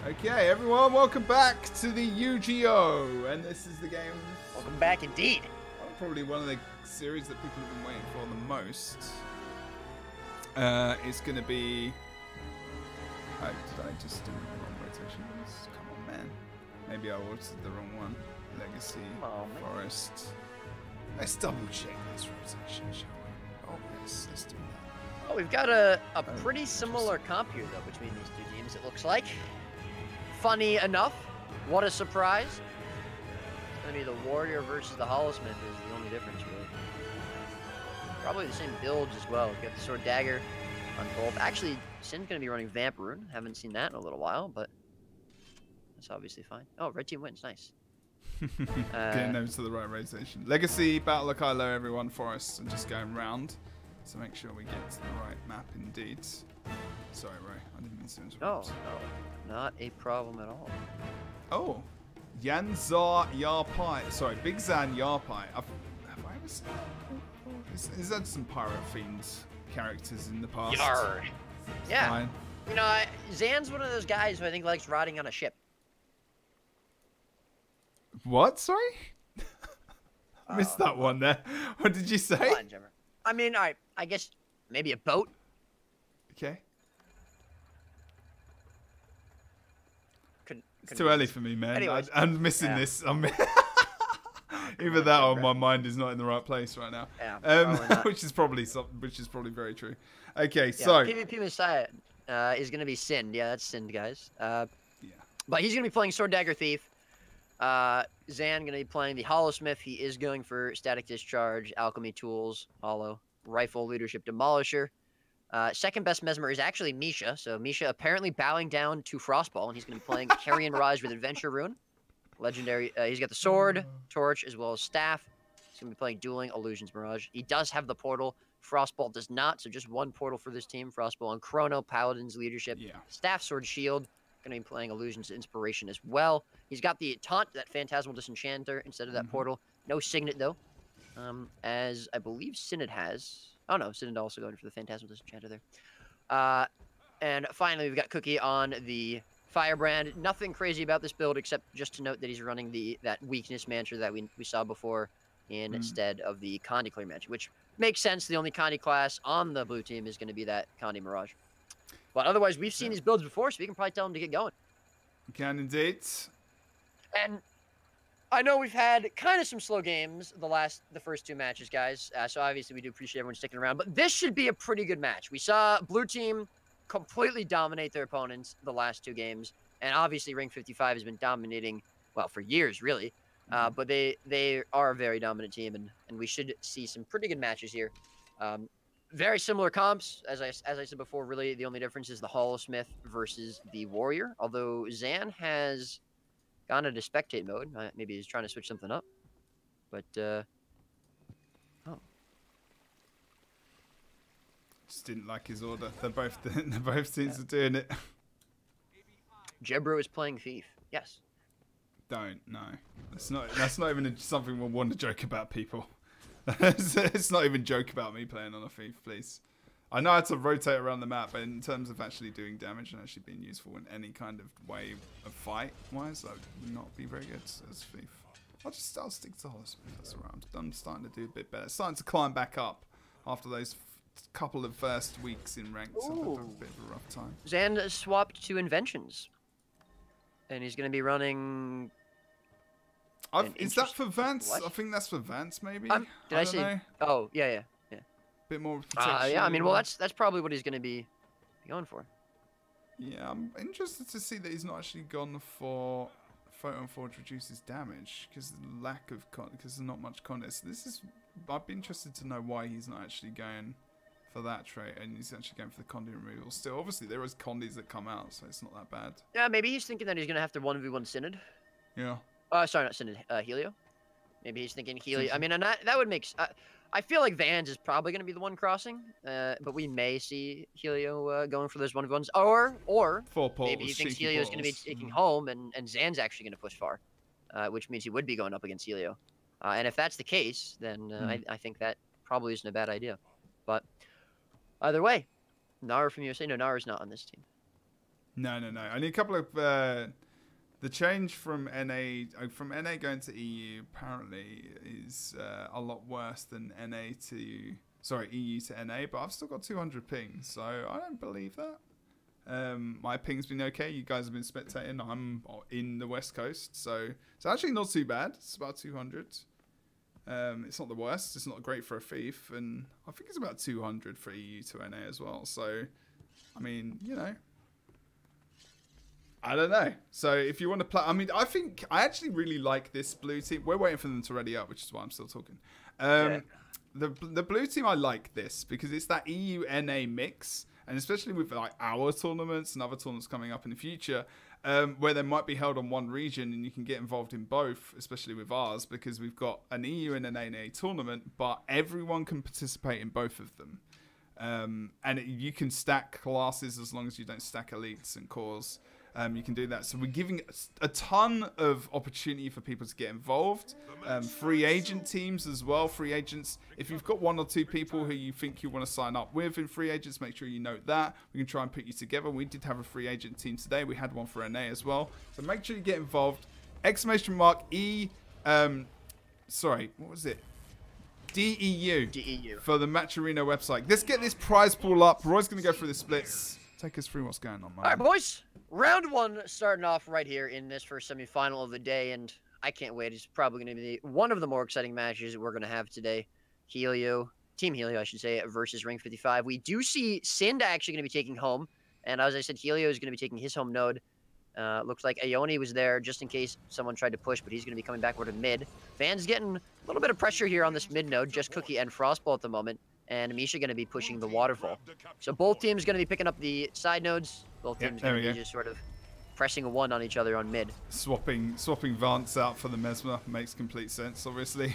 Okay, everyone, welcome back to the UGO, and this is the game. Welcome back, indeed. Probably one of the series that people have been waiting for the most. It's going to be. Oh, did I just do the wrong rotation? Come on, man. Maybe I ordered the wrong one. Legacy, Forest. Let's double check this rotation, shall we? Oh, yes, let's do that. Oh, we've got a pretty similar comp here, though, between these two teams, it looks like. Funny enough, what a surprise. It's going to be the Warrior versus the Hollowsmith is the only difference, really. Probably the same builds as well. We've got the Sword Dagger on both. Actually, Sin's going to be running Vamp Rune. Haven't seen that in a little while, but that's obviously fine. Oh, red team wins. Nice. Getting them to the right rotation. Legacy, Battle of Kylo, everyone, Forest, and just going round. So make sure we get to the right map indeed. Sorry, Ray. I didn't mean to interrupt. No, not a problem at all. Oh, Yanzar Yarpai. Sorry, Big Zan Yarpai. Have I ever seen He's had some Pirate Fiend characters in the past. Yard. Yeah. Fine. You know, Zan's one of those guys who I think likes riding on a ship. What? Sorry? I missed that one there. What did you say? Come on, Jebro. I mean, I guess maybe a boat. Okay. It's too early for me, man. Anyways, I'm missing this. Either that or my mind is not in the right place right now. Yeah, which is probably very true. Okay, yeah, so PvP Messiah is going to be Sin. Yeah, that's Sin, guys. yeah. But he's going to be playing Sword Dagger Thief. Zan going to be playing the Hollowsmith. He is going for Static Discharge, Alchemy Tools, Hollow, Rifle, Leadership, Demolisher. Second best Mesmer is actually Misha. So Misha apparently bowing down to Frostball, and he's going to be playing Carrion Mirage with Adventure Rune. Legendary. He's got the Sword, Torch, as well as Staff. He's going to be playing Dueling, Illusions, Mirage. He does have the Portal. Frostball does not, so just one Portal for this team. Frostball on Chrono, Paladins, Leadership, Staff, Sword, Shield. Going to be playing Illusions, Inspiration as well. He's got the Taunt, that Phantasmal Disenchanter, instead of that Portal. No Signet, though. As I believe Synod has. Oh, no, Synod also going for the Phantasmal Disenchanter there. And finally, we've got Cookie on the Firebrand. Nothing crazy about this build, except just to note that he's running that Weakness Mantra that we saw before instead of the Condi Clear Mantra, which makes sense. The only Condi class on the blue team is going to be that Condi Mirage. But otherwise, we've seen these builds before, so we can probably tell him to get going. We can indeed. And I know we've had kind of some slow games the first two matches, guys. So obviously we do appreciate everyone sticking around. But this should be a pretty good match. We saw blue team completely dominate their opponents the last two games. And obviously Ring 55 has been dominating, well, for years, really. But they are a very dominant team, and we should see some pretty good matches here. Very similar comps, as I said before. Really, the only difference is the Hollowsmith versus the Warrior. Although Zan has gone into spectate mode, maybe he's trying to switch something up. But just didn't like his order. They're both teams are doing it. Jebro is playing Thief. Yes. No. That's not even something we want to joke about, people. It's not even joke about me playing on a Thief, please. I know how to rotate around the map, but in terms of actually doing damage and actually being useful in any kind of way of fight-wise, I would not be very good as Thief. I'll stick to Hollowsmith. That's around. I'm starting to do a bit better. Starting to climb back up after those couple of first weeks in ranks. I've had a bit of a rough time. Zan swapped to Inventions, and he's going to be running. Is that for Vance? What? I think that's for Vance, maybe. Did I say? Know. Oh, yeah. Bit more protection. Yeah, I mean, well, that's probably what he's going to be going for. Yeah, I'm interested to see that he's not actually gone for Photon Forge reduces damage because the lack of because there's not much contest. I'd be interested to know why he's not actually going for that trait and he's actually going for the Condi removal. Still, obviously there is Condis that come out, so it's not that bad. Yeah, maybe he's thinking that he's going to have to 1v1 Synod. Yeah. Sorry, not Synod. Helio. Maybe he's thinking Helio. I mean, and that would make. I feel like Vans is probably going to be the one crossing, but we may see Helio going for those 1v1s, or maybe he thinks Helio is going to be taking home, and Zan's actually going to push far, which means he would be going up against Helio. And if that's the case, then I think that probably isn't a bad idea. But either way, Nara from USA. No, Nara's not on this team. No. Only a couple of the change from NA going to EU apparently is a lot worse than EU to NA. But I've still got 200 ping, so I don't believe that. My ping's been okay. You guys have been spectating. I'm in the West Coast, so it's actually not too bad. It's about 200. It's not the worst. It's not great for a thief, and I think it's about 200 for EU to NA as well. So, I mean, you know, I don't know. So if you want to play, I mean, I actually really like this blue team. We're waiting for them to ready up, which is why I'm still talking. The blue team, I like this because it's that EU NA mix. And especially with like our tournaments and other tournaments coming up in the future, where they might be held on one region and you can get involved in both, especially with ours, because we've got an EU and an NA tournament, but everyone can participate in both of them. And you can stack classes as long as you don't stack elites and cores. You can do that. So we're giving a ton of opportunity for people to get involved. Free agent teams as well. Free agents. If you've got 1 or 2 people who you think you want to sign up with in free agents, make sure you note that. We can try and put you together. We did have a free agent team today. We had one for NA as well. So make sure you get involved. Exclamation mark E. Sorry, what was it? DEU. For the Match Arena website. Let's get this prize pool up. Roy's going to go through the splits. Take us through what's going on, man. All right, boys. Round 1 starting off right here in this first semifinal of the day, and I can't wait. It's probably going to be one of the more exciting matches that we're going to have today. Team Helio, I should say, versus Ring 55. We do see Sind actually going to be taking home, and as I said, Helio is going to be taking his home node. Looks like Ioni was there just in case someone tried to push, but he's going to be coming backward to mid. Van's getting a little bit of pressure here on this mid node, just Cookie and Frostball at the moment. And Misha going to be pushing the waterfall. So both teams going to be picking up the side nodes. Both teams going to be just sort of pressing a 1 on each other on mid. Swapping Vance out for the Mesmer makes complete sense, obviously.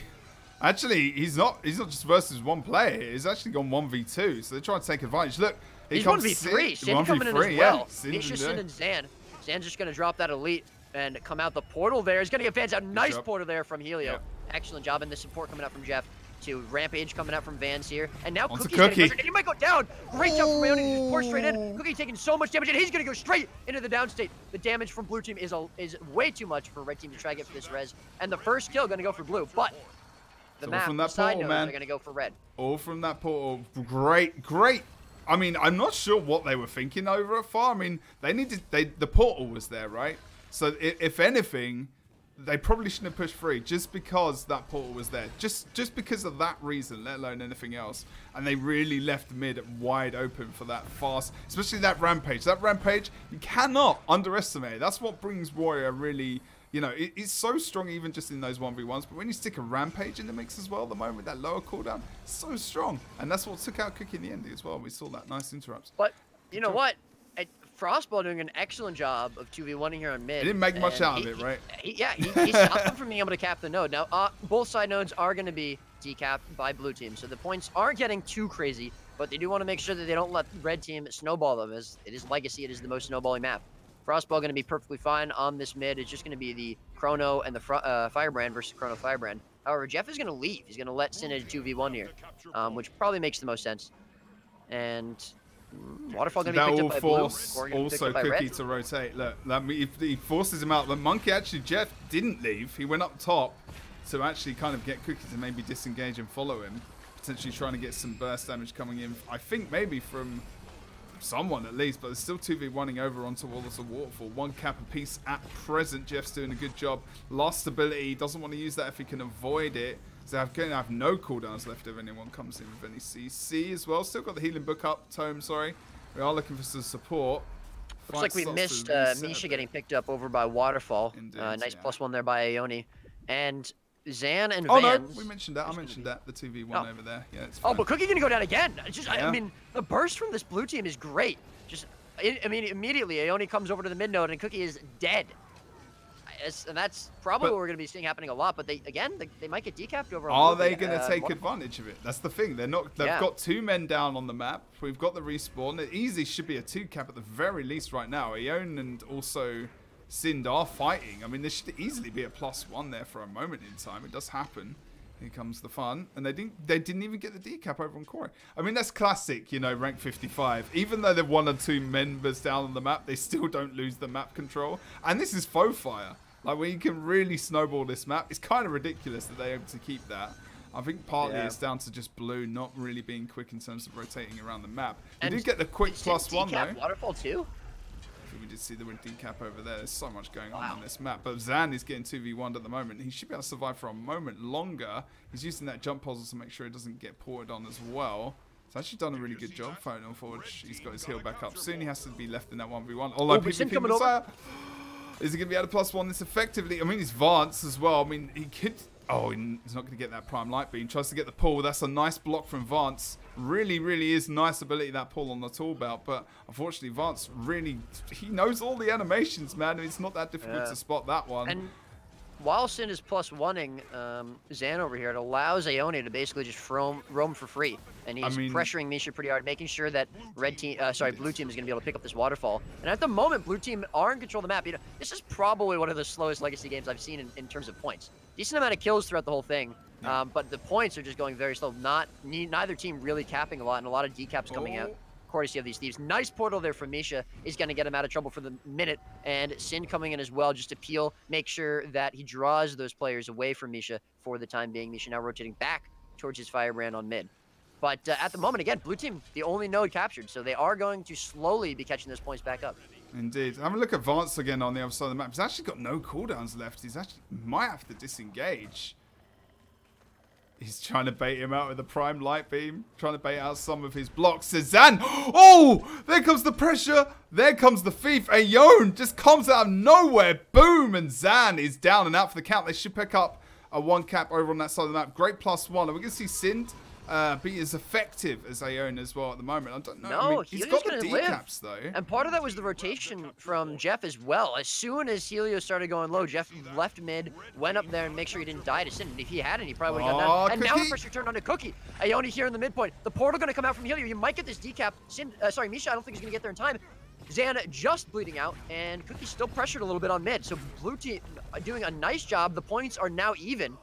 Actually, he's not just versus one player. He's actually gone 1v2, so they're trying to take advantage. Look, he's 1v3. Sin coming in as well. Misha, Sin, and Zan. Zan's just going to drop that elite and come out the portal there. He's going to get fans out. Nice portal there from Helio. Yep. Excellent job, and the support coming out from Jeff. To Rampage coming out from Vans here. And now Cookie's getting pressured. He might go down. Great job from Ioni to just pour straight in. Cookie taking so much damage, and he's going to go straight into the downstate. The damage from blue team is way too much for red team to try to get for this res. And the first kill going to go for blue, but the map, the side nodes are going to go for red. All from that portal. Great. I mean, I'm not sure what they were thinking over at far. I mean, the portal was there, right? So if anything, they probably shouldn't have pushed through just because that portal was there. Just because of that reason, let alone anything else. And they really left mid wide open for that fast, especially that Rampage. That Rampage, you cannot underestimate. That's what brings Warrior really, you know, it's so strong even just in those 1v1s. But when you stick a Rampage in the mix as well, the moment with that lower cooldown, it's so strong. And that's what took out Cookie in the end as well. We saw that nice interrupts. But you know what? Frostball doing an excellent job of 2v1ing here on mid. He didn't make much out of it, right? He stopped him from being able to cap the node. Now, both side nodes are going to be decapped by blue team, so the points aren't getting too crazy, but they do want to make sure that they don't let red team snowball them, as it is Legacy. It is the most snowballing map. Frostball going to be perfectly fine on this mid. It's just going to be the Chrono and the Firebrand versus Chrono Firebrand. However, Jeff is going to leave. He's going to let Sin 2v1 here, which probably makes the most sense. And Waterfall going to be picked up by blue. Also Cookie to rotate. Look, if he forces him out. The Monkey, actually, Jeff didn't leave. He went up top to actually kind of get Cookie to maybe disengage and follow him. Potentially trying to get some burst damage coming in. I think maybe from someone at least, but there's still 2v1ing over onto Wallace of Waterfall. 1 cap apiece at present. Jeff's doing a good job. Lost stability. Doesn't want to use that if he can avoid it. So I'm going to have no cooldowns left if anyone comes in with any CC as well. Still got the healing book up. Tome, sorry. We are looking for some support. Looks like we missed Misha getting picked up over by Waterfall. Indeed, nice +1 there by Ioni. And Zan and Vans. No, we mentioned that. I mentioned that. The 2v1 over there. Yeah, it's fine. Oh, but Cookie going to go down again. I mean, the burst from this blue team is great. I mean, immediately Ioni comes over to the mid node and Cookie is dead. And that's probably what we're going to be seeing happening a lot. But they might get decapped over. Are they going to take advantage of it? That's the thing. They're not. They've got 2 men down on the map. We've got the respawn. It easily should be a 2 cap at the very least right now. Ion and also Sind are fighting. I mean, there should easily be a +1 there for a moment in time. It does happen. Here comes the fun. And they didn't even get the decap over on Corey. I mean, that's classic, you know, rank 55. Even though they're 1 or 2 members down on the map, they still don't lose the map control. And this is faux fire. Like, when you can really snowball this map, it's kind of ridiculous that they're able to keep that. I think partly it's down to just Blue not really being quick in terms of rotating around the map. We did get the quick +1 though. Waterfall too? We did see the decap over there. There's so much going on this map. But Zan is getting 2v1'd at the moment. He should be able to survive for a moment longer. He's using that jump puzzle to make sure he doesn't get ported on as well. He's actually done a really good job. Photon Forge. He's got his heal back up. Soon he has to be left in that 1v1. Although PvP Messiah, is he going to be able to +1 this effectively? I mean, he's Vance as well. I mean, he could... Oh, he's not going to get that prime light beam. Tries to get the pull. That's a nice block from Vance. Really, really is nice ability, that pull on the tool belt. But unfortunately, Vance really... He knows all the animations, man. It's not that difficult to spot that one. And while Sin is +1ing Zan over here, it allows Aeone to basically just roam for free. And he's pressuring Misha pretty hard, making sure that Blue Team is going to be able to pick up this waterfall. And at the moment, Blue Team are in control of the map. You know, this is probably one of the slowest Legacy games I've seen in terms of points. Decent amount of kills throughout the whole thing, but the points are just going very slow. Neither team really capping a lot, and a lot of decaps coming out, courtesy of these thieves. Nice portal there from Misha is going to get him out of trouble for the minute, and Sin coming in as well just to peel, make sure that he draws those players away from Misha for the time being. Misha now rotating back towards his firebrand on mid. But at the moment, again, Blue Team, the only node captured, so they are going to slowly be catching those points back up. Indeed. Have a look at Vance again on the other side of the map. He's actually got no cooldowns left. He's actually might have to disengage. He's trying to bait him out with a prime light beam. Trying to bait out some of his blocks. Zan! Oh! There comes the pressure. There comes the thief. Aeone just comes out of nowhere. Boom! And Zan is down and out for the count. They should pick up a 1 cap over on that side of the map. Great +1. Are we going to see Sind be as effective as Aeone as well at the moment? I don't know. No, I mean, he's got the decaps live. though. And part of that was the rotation from Jeff as well. As soon as Helio started going low, Jeff left mid, went up there and make sure he didn't die to Sin. If he hadn't, he probably would have done that. And now the pressure turned on to Cookie. Aeone here in the midpoint. The portal going to come out from Helio. You might get this decap. Misha, I don't think he's going to get there in time. Zan just bleeding out, and Cookie's still pressured a little bit on mid. So Blue Team doing a nice job. The points are now even.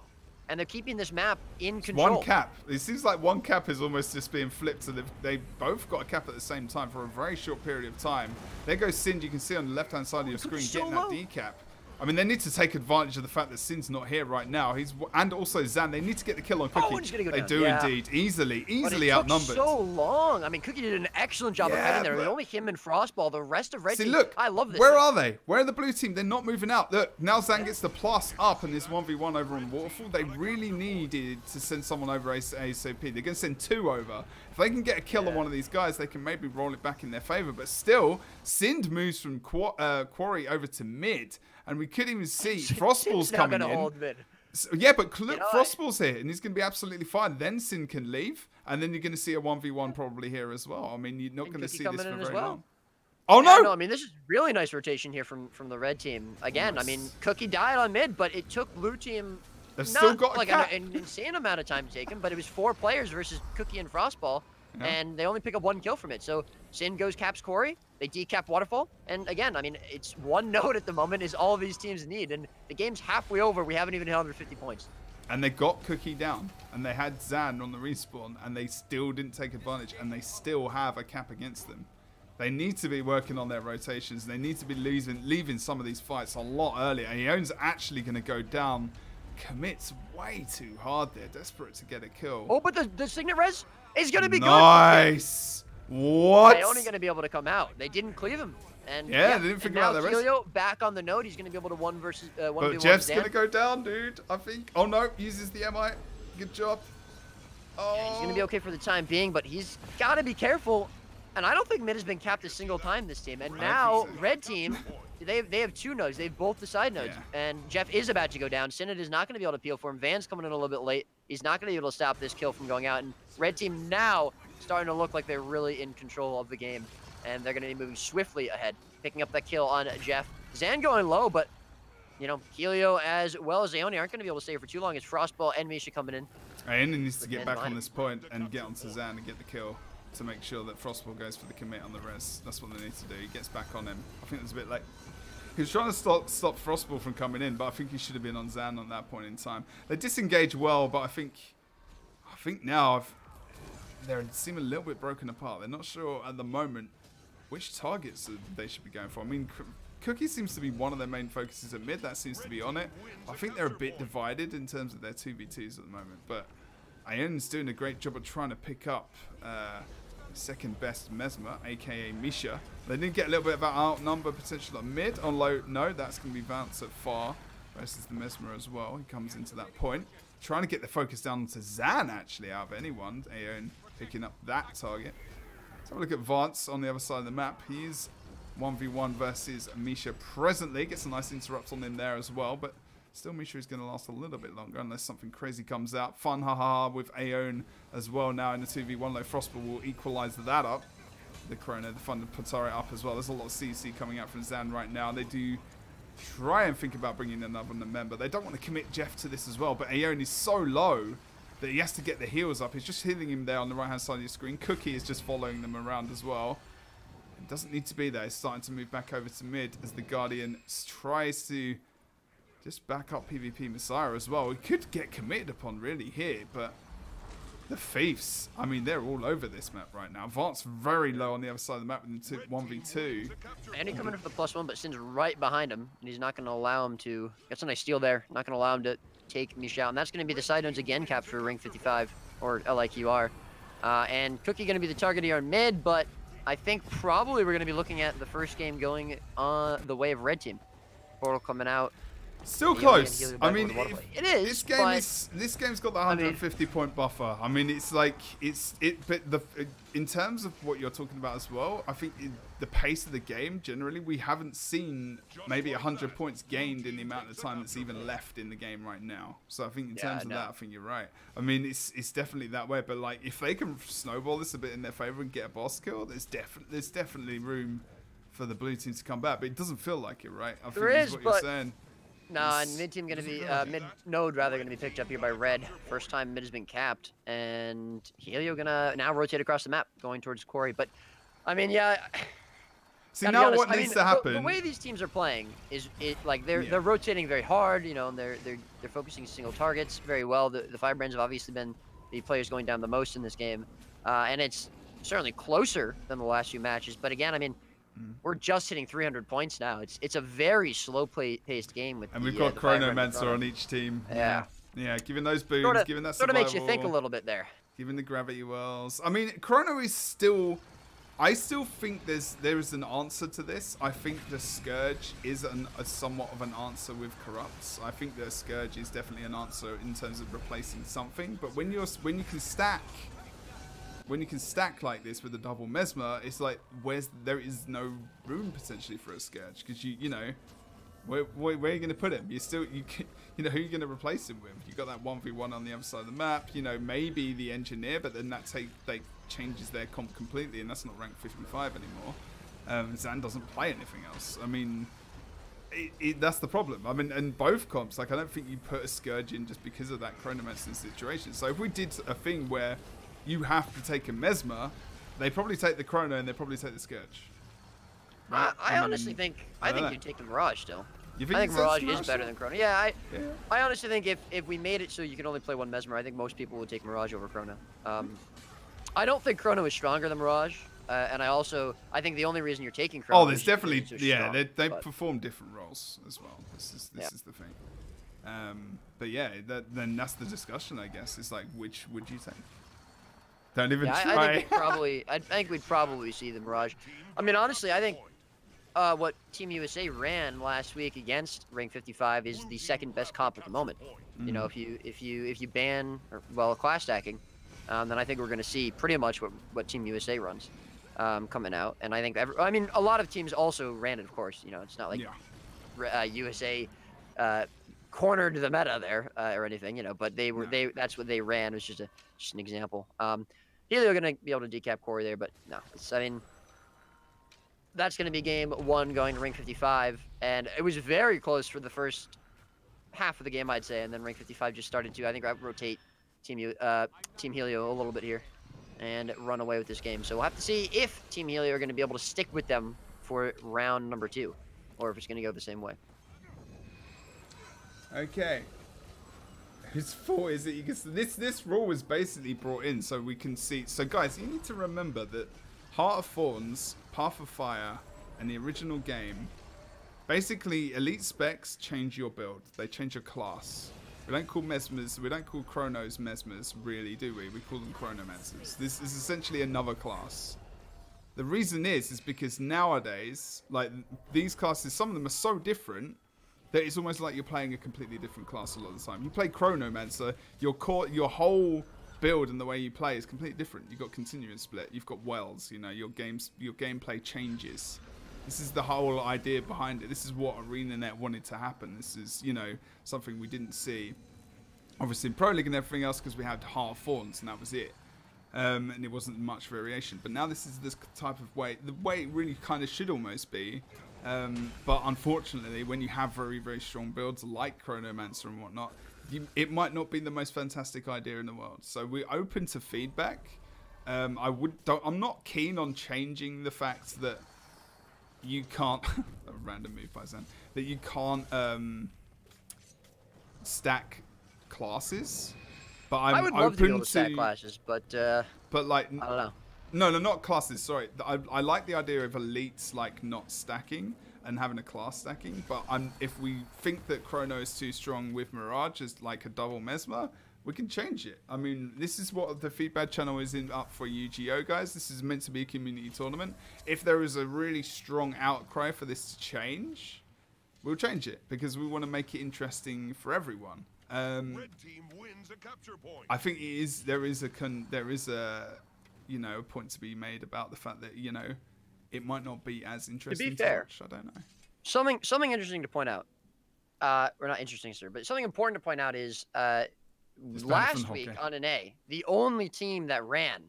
And they're keeping this map in control. 1 cap. It seems like 1 cap is almost just being flipped. So they both got a cap at the same time for a very short period of time. There goes Sind. You can see on the left-hand side of your screen getting that decap. I mean, they need to take advantage of the fact that Sin's not here right now. And also Zan. They need to get the kill on Cookie. They do indeed. Easily outnumbered. So long. I mean, Cookie did an excellent job of heading there. Only him and Frostball. The rest of Red Team. Look, I love this. Where are they? Where are the Blue Team? They're not moving out. Look, now Zan gets the plus up in this 1v1 over on Waterfall. They really needed to send someone over ASAP. They're going to send 2 over. If they can get a kill on one of these guys, they can maybe roll it back in their favor. But still, Sind moves from Quarry over to mid. And we could even see Frostball's coming in. So, yeah, but Frostball's here, and he's going to be absolutely fine. Then Sin can leave, and then you're going to see a 1v1 probably here as well. I mean, you're not going to see this for very long. Oh, no! I mean, this is really nice rotation here from the Red Team. Again, I mean, Cookie died on mid, but it took Blue Team still got like an insane amount of time to take him, but it was 4 players versus Cookie and Frostball. Yeah. And they only pick up 1 kill from it. So Sin goes caps Corey, they decap Waterfall, and again, I mean, it's 1 node at the moment is all these teams need, and the game's halfway over. We haven't even hit 150 points. And they got Cookie down, and they had Zan on the respawn, and they still didn't take advantage, and they still have a cap against them. They need to be working on their rotations. They need to be leaving some of these fights a lot earlier. And Aeone's actually going to go down. Commits way too hard there, desperate to get a kill. Oh, but the Signet Res is going to be nice. What? They're only going to be able to come out. They didn't cleave him. And yeah, they didn't figure out their rest. Helio back on the node. He's going to be able to 1v1. But Jeff's going to go down, dude. I think. Oh no, uses the MI. Good job. Oh. Yeah, he's going to be okay for the time being, but he's got to be careful. And I don't think mid has been capped a single time this team. And now Red Team, they have 2 nodes. They have both the side nodes. Yeah. And Jeff is about to go down. Synod is not going to be able to peel for him. Van's coming in a little bit late. He's not going to be able to stop this kill from going out. And Red Team now starting to look like they're really in control of the game. And they're going to be moving swiftly ahead, picking up that kill on Jeff. Zan going low, but, you know, Helio as well as Aeone aren't going to be able to stay for too long. It's Frostball and Misha coming in. Aeone needs to get back on this point and get onto Zan and get the kill to make sure that Frostball goes for the commit on the res. That's what they need to do. He gets back on him. I think it's a bit late. He was trying to stop Frostball from coming in, but I think he should have been on Zan on that point in time. They disengage well, but I think now they seem a little bit broken apart. They're not sure at the moment which targets they should be going for. I mean, Cookie seems to be one of their main focuses at mid. That seems to be on it. I think they're a bit divided in terms of their 2v2s at the moment, but Ion's doing a great job of trying to pick up second best Mesmer, aka Misha. They did get a little bit of an outnumber potential at mid. On low, no, that's going to be Vance at far versus the Mesmer as well. He comes into that point. Trying to get the focus down to Zan, actually, out of anyone. Aeon picking up that target. Let's have a look at Vance on the other side of the map. He's 1v1 versus Misha presently. Gets a nice interrupt on him there as well, but still Misha is going to last a little bit longer unless something crazy comes out. Fun haha with Aeon as well now in the 2v1. Low Frostball will equalize that up. The Chrono, the Fun to Patara up as well. There's a lot of CC coming out from Zan right now. They do try and think about bringing another member. They don't want to commit Jeff to this as well, but Aeon is so low that he has to get the heals up. He's just hitting him there on the right hand side of your screen. Cookie is just following them around as well. It doesn't need to be there. He's starting to move back over to mid as the Guardian tries to just back up PvP Messiah as well. He could get committed upon really here, but the Thieves, I mean, they're all over this map right now. Vance very low on the other side of the map in the 1v2. And he's coming in for the +1, but Sin's right behind him, and he's not going to allow him to. That's a nice steal there. Not going to allow him to take Misha out, and that's going to be the side nodes again capture ring 55 or LIQR. And Cookie going to be the target here on mid, but I think probably we're going to be looking at the first game going on the way of red team. Portal coming out. Still close. I mean, it is. This game's got the 150 point buffer. I mean, it's like but in terms of what you're talking about as well, I think the pace of the game generally, we haven't seen maybe 100 points gained in the amount of time that's even left in the game right now. So I think in terms of that, I think you're right. I mean, it's definitely that way. But like, if they can snowball this a bit in their favor and get a boss kill, there's definitely room for the blue team to come back. But it doesn't feel like it, right? I think that's what you're saying. No, and mid team going to be mid node rather going to be picked up here by red. First time mid has been capped, and Helio going to now rotate across the map, going towards Quarry. But I mean, yeah. See now what needs to happen. The way these teams are playing is like they're rotating very hard. You know, and they're focusing single targets very well. The Firebrands have obviously been the players going down the most in this game, and it's certainly closer than the last few matches. But again, I mean. We're just hitting 300 points now. It's a very slow-paced game with. And we've got Chronomancer on each team. Yeah. Yeah, giving those booms, giving that survival. Sort of makes you think a little bit there. Giving the gravity wells. I mean, Chrono is still. I still think there is an answer to this. I think the Scourge is a somewhat of an answer with Corrupts. I think the Scourge is definitely an answer in terms of replacing something. But when you can stack. When you can stack like this with a double Mesmer, it's like there is no room potentially for a Scourge because you know where are you going to put him? You know who you're going to replace him with. You got that 1v1 on the other side of the map. You know maybe the Engineer, but then that changes their comp completely, and that's not rank 55 anymore. Zan doesn't play anything else. I mean, that's the problem. I mean, and both comps, like I don't think you put a Scourge in just because of that Chronomancer situation. So if we did a thing where you have to take a Mesmer, they probably take the Chrono and they probably take the Scourge. Right? I honestly think you take the Mirage still. You think I think Mirage is better than Chrono. Yeah, I honestly think if we made it so you can only play one Mesmer, I think most people would take Mirage over Chrono. I don't think Chrono is stronger than Mirage, and I think the only reason you're taking Chrono. Oh, there's definitely they perform different roles as well. This is the thing. But yeah, then that's the discussion, I guess. It's like which would you take? Don't even try. I think we'd probably see the Mirage. I mean, honestly, I think what Team USA ran last week against Ring 55 is the second best comp at the moment. You know, if you ban class stacking, then I think we're going to see pretty much what Team USA runs coming out. And I think a lot of teams also ran it, of course. You know, it's not like USA cornered the meta there or anything. You know, but that's what they ran. It was just an example. Helio going to be able to decap Corey there, but no. That's going to be game one going to Ring 55, and it was very close for the first half of the game, I'd say, and then Ring 55 just started to, I think, rotate Team Helio a little bit here and run away with this game. So we'll have to see if Team Helio are going to be able to stick with them for round number 2. or if it's going to go the same way. Okay. Whose fault is it? You can, this rule was basically brought in so we can see. So guys, you need to remember that Heart of Thorns, Path of Fire, and the original game, basically elite specs change your build. They change your class. We don't call Mesmers, we don't call Chronos Mesmers, really, do we? We call them Chronomancers. This is essentially another class. The reason is because nowadays, like, these classes, some of them are so different that it's almost like you're playing a completely different class a lot of the time. You play Chronomancer, your whole build and the way you play is completely different. You've got Continuous Split, you've got Wells, you know, your gameplay changes. This is the whole idea behind it. This is what ArenaNet wanted to happen. This is, you know, something we didn't see, obviously, in Pro League and everything else, because we had Heart of Thorns and that was it. And it wasn't much variation. But now this is this type of way, the way it really kind of should almost be. But unfortunately, when you have very, very strong builds like Chronomancer and whatnot, it might not be the most fantastic idea in the world. So we're open to feedback. I'm not keen on changing the fact that you can't a random move by Zen, that you can't stack classes, but I would love to be able to stack classes, but like, I don't know. No, not classes. Sorry, I like the idea of elites like not stacking and having a class stacking. But if we think that Chrono is too strong with Mirage as like a double Mesmer, we can change it. I mean, this is what the feedback channel is up for UGO, guys. This is meant to be a community tournament. If there is a really strong outcry for this to change, we'll change it because we want to make it interesting for everyone. Red team wins a capture point. I think there is a you know, a point to be made about the fact that, you know, it might not be as interesting. To be fair, watch. I don't know. Something interesting to point out. Or not interesting, sir, but something important to point out is last week on an A, the only team that ran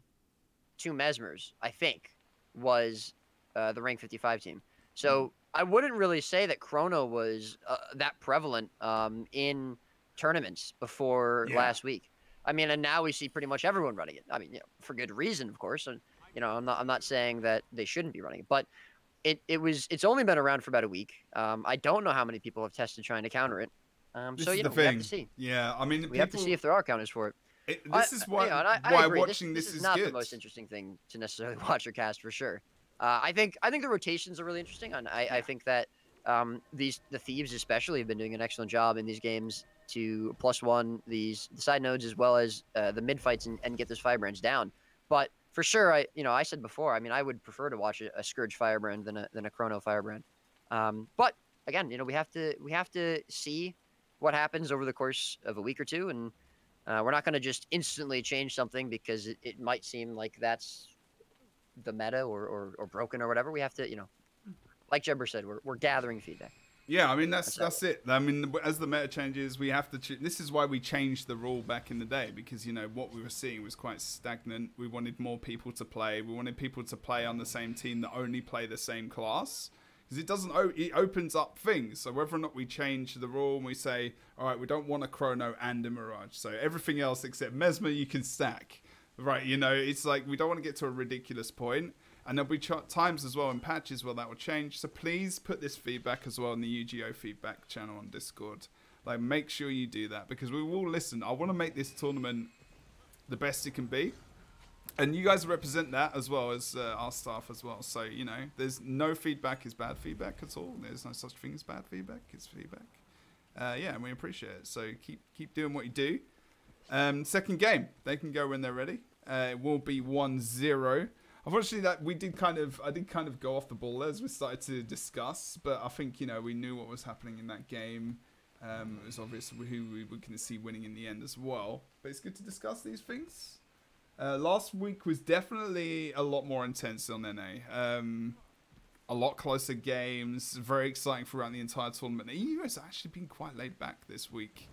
2 Mesmers, I think, was the rank 55 team. So I wouldn't really say that Chrono was that prevalent in tournaments before last week. I mean, and now we see pretty much everyone running it. I mean, you know, for good reason, of course. And you know, I'm not saying that they shouldn't be running it, but it's only been around for about a week. I don't know how many people have tested trying to counter it. So you know, we have to see. Yeah, I mean, we have to see if there are counters for it. This is why watching this is not good. The most interesting thing to necessarily watch or cast for sure. I think the rotations are really interesting, and I think that the Thieves especially have been doing an excellent job in these games to +1 the side nodes as well as the mid fights and get those Firebrands down. But for sure, I said before, I mean, I would prefer to watch a Scourge Firebrand than a Chrono Firebrand. But again, you know, we have to see what happens over the course of a week or two, and we're not going to just instantly change something because it might seem like that's the meta or broken or whatever. We have to, you know, like Jebro said, we're gathering feedback. Yeah, I mean, that's it. I mean, as the meta changes, we have to... This is why we changed the rule back in the day, because, you know, what we were seeing was quite stagnant. We wanted more people to play. We wanted people to play on the same team that only play the same class. Because it opens up things. So whether or not we change the rule and we say, all right, we don't want a Chrono and a Mirage. So everything else except Mesmer you can stack. Right, you know, it's like we don't want to get to a ridiculous point. And there'll be times as well in patches where that will change. So please put this feedback as well in the UGO feedback channel on Discord. Like, make sure you do that because we will listen. I want to make this tournament the best it can be. And you guys represent that as well as our staff as well. So, you know, there's no feedback is bad feedback at all. There's no such thing as bad feedback. It's feedback. Yeah, and we appreciate it. So keep doing what you do. Second game. They can go when they're ready. It will be 1-0. Unfortunately, I did kind of go off the ball as we started to discuss, but I think, you know, we knew what was happening in that game. It was obvious who we were going to see winning in the end as well. But it's good to discuss these things. Last week was definitely a lot more intense on NA. A lot closer games, very exciting throughout the entire tournament. The EU has actually been quite laid back this week.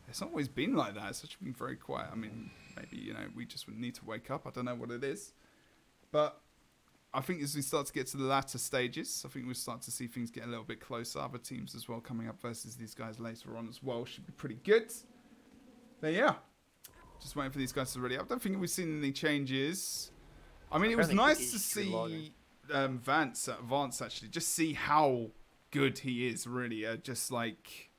It's not always been like that. It's actually been very quiet. I mean, maybe, you know, we just need to wake up. I don't know what it is. But I think as we start to get to the latter stages, I think we'll start to see things get a little bit closer. Other teams as well coming up versus these guys later on as well should be pretty good. But yeah, just waiting for these guys to ready up. I don't think we've seen any changes. I mean, it was nice to see Vance actually, just see how good he is, really. Just like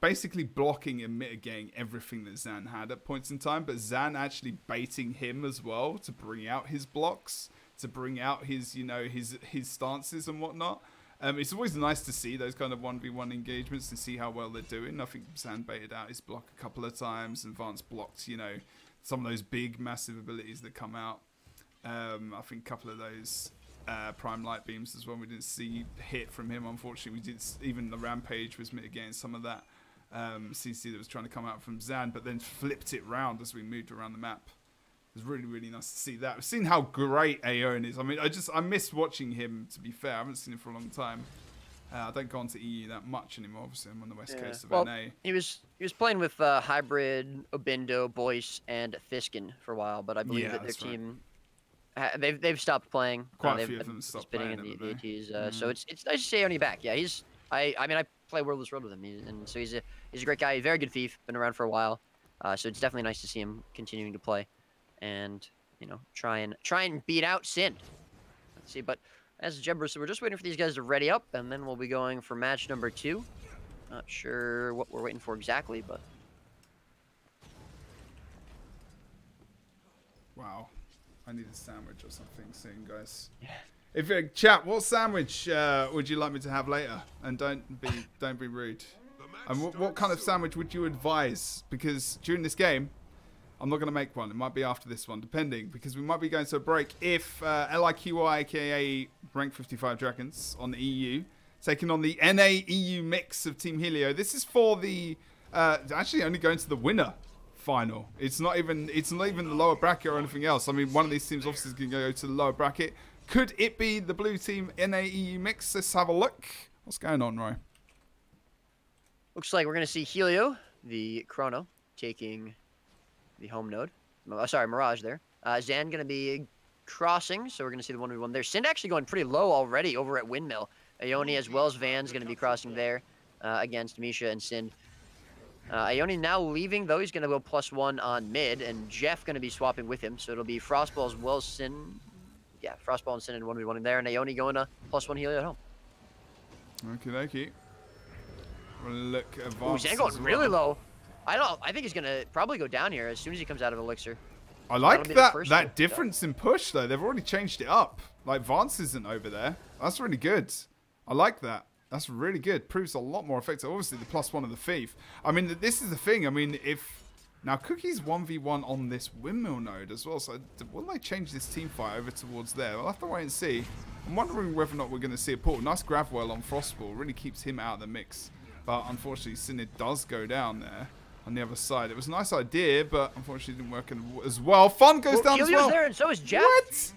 basically blocking and mitigating everything that Zan had at points in time, but Zan actually baiting him as well to bring out his blocks, to bring out his, you know, his stances and whatnot. It's always nice to see those kind of 1v1 engagements and see how well they're doing. I think Zan baited out his block a couple of times, and Vance blocked, you know, some of those big, massive abilities that come out. I think a couple of those prime light beams as well we didn't see hit from him, unfortunately. We did, even the rampage was mitigating some of that CC that was trying to come out from Zan, but then flipped it round as we moved around the map. It was really, really nice to see that. We've seen how great Aeon is. I mean, I miss watching him, to be fair. I haven't seen him for a long time. I don't go on to EU that much anymore. Obviously, I'm on the west coast of NA. He was playing with Hybrid, Obindo, Boyce, and Fiskin for a while, but I believe that their team they've stopped playing. Quite a few of them stopped playing in the ATs. So it's nice to see Aeon back. Yeah, I mean I play Wordless Road with him, and so he's a great guy. He's a very good thief. Been around for a while, so it's definitely nice to see him continuing to play, and you know try and beat out Sin. Let's see, but as Jebro said, we're just waiting for these guys to ready up, and then we'll be going for match number 2. Not sure what we're waiting for exactly, but wow, I need a sandwich or something soon, guys. Yeah. If chat, what sandwich would you like me to have later? And don't be rude. And what kind of sandwich would you advise? Because during this game, I'm not going to make one. It might be after this one, depending, because we might be going to a break. If LIQI, aka Rank 55 Dragons on the EU, taking on the NA EU mix of Team Helio. This is for the actually only going to the winner final. It's not even the lower bracket or anything else. I mean, one of these teams obviously is going to go to the lower bracket. Could it be the blue team NA EU mix? Let's have a look. What's going on, Roy? Looks like we're going to see Helio, the Chrono, taking the home node. Sorry, Mirage there. Zan going to be crossing, so we're going to see the 1v1 there. Sind actually going pretty low already over at Windmill. Ioni as well as Van's going to be crossing there against Misha and Sind. Ioni now leaving, though. He's going to go +1 on mid, and Jeff going to be swapping with him. So it'll be Frostball as well as Sin. Yeah, Frostball and Sin and 1v1 in there, and Ioni going to +1 Helio at home. Okie dokie. Look at Ooh, Zan going really low. I think he's going to probably go down here as soon as he comes out of Elixir. I like that difference in push, though. They've already changed it up. Like, Vance isn't over there. That's really good. I like that. That's really good. Proves a lot more effective. Obviously, the +1 of the thief. I mean, this is the thing. I mean, if... Now, Cookie's 1v1 on this Windmill node as well. So, will they change this team fight over towards there? We'll have to wait and see. I'm wondering whether or not we're going to see a portal. Nice Gravwell on Frostball. Really keeps him out of the mix. But, unfortunately, Synod does go down there on the other side. It was a nice idea, but unfortunately didn't work as well. Fun goes down as well. There, and so is Jeff. What?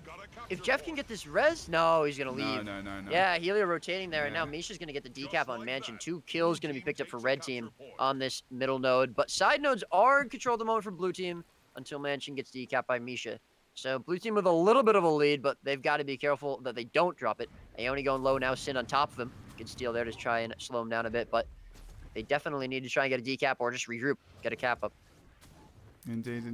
If Jeff can get this res, no, he's going to leave. No. Yeah, Helio rotating there, and now Misha's going to get the decap on Mansion. 2 kills going to be picked up for red team on this middle node. But side nodes are in control at the moment for blue team until Mansion gets decapped by Misha. So blue team with a little bit of a lead, but they've got to be careful that they don't drop it. Aeoni going low now, Sin on top of him. Good steal there to try and slow him down a bit, but they definitely need to try and get a decap or just regroup, get a cap up. Indeed.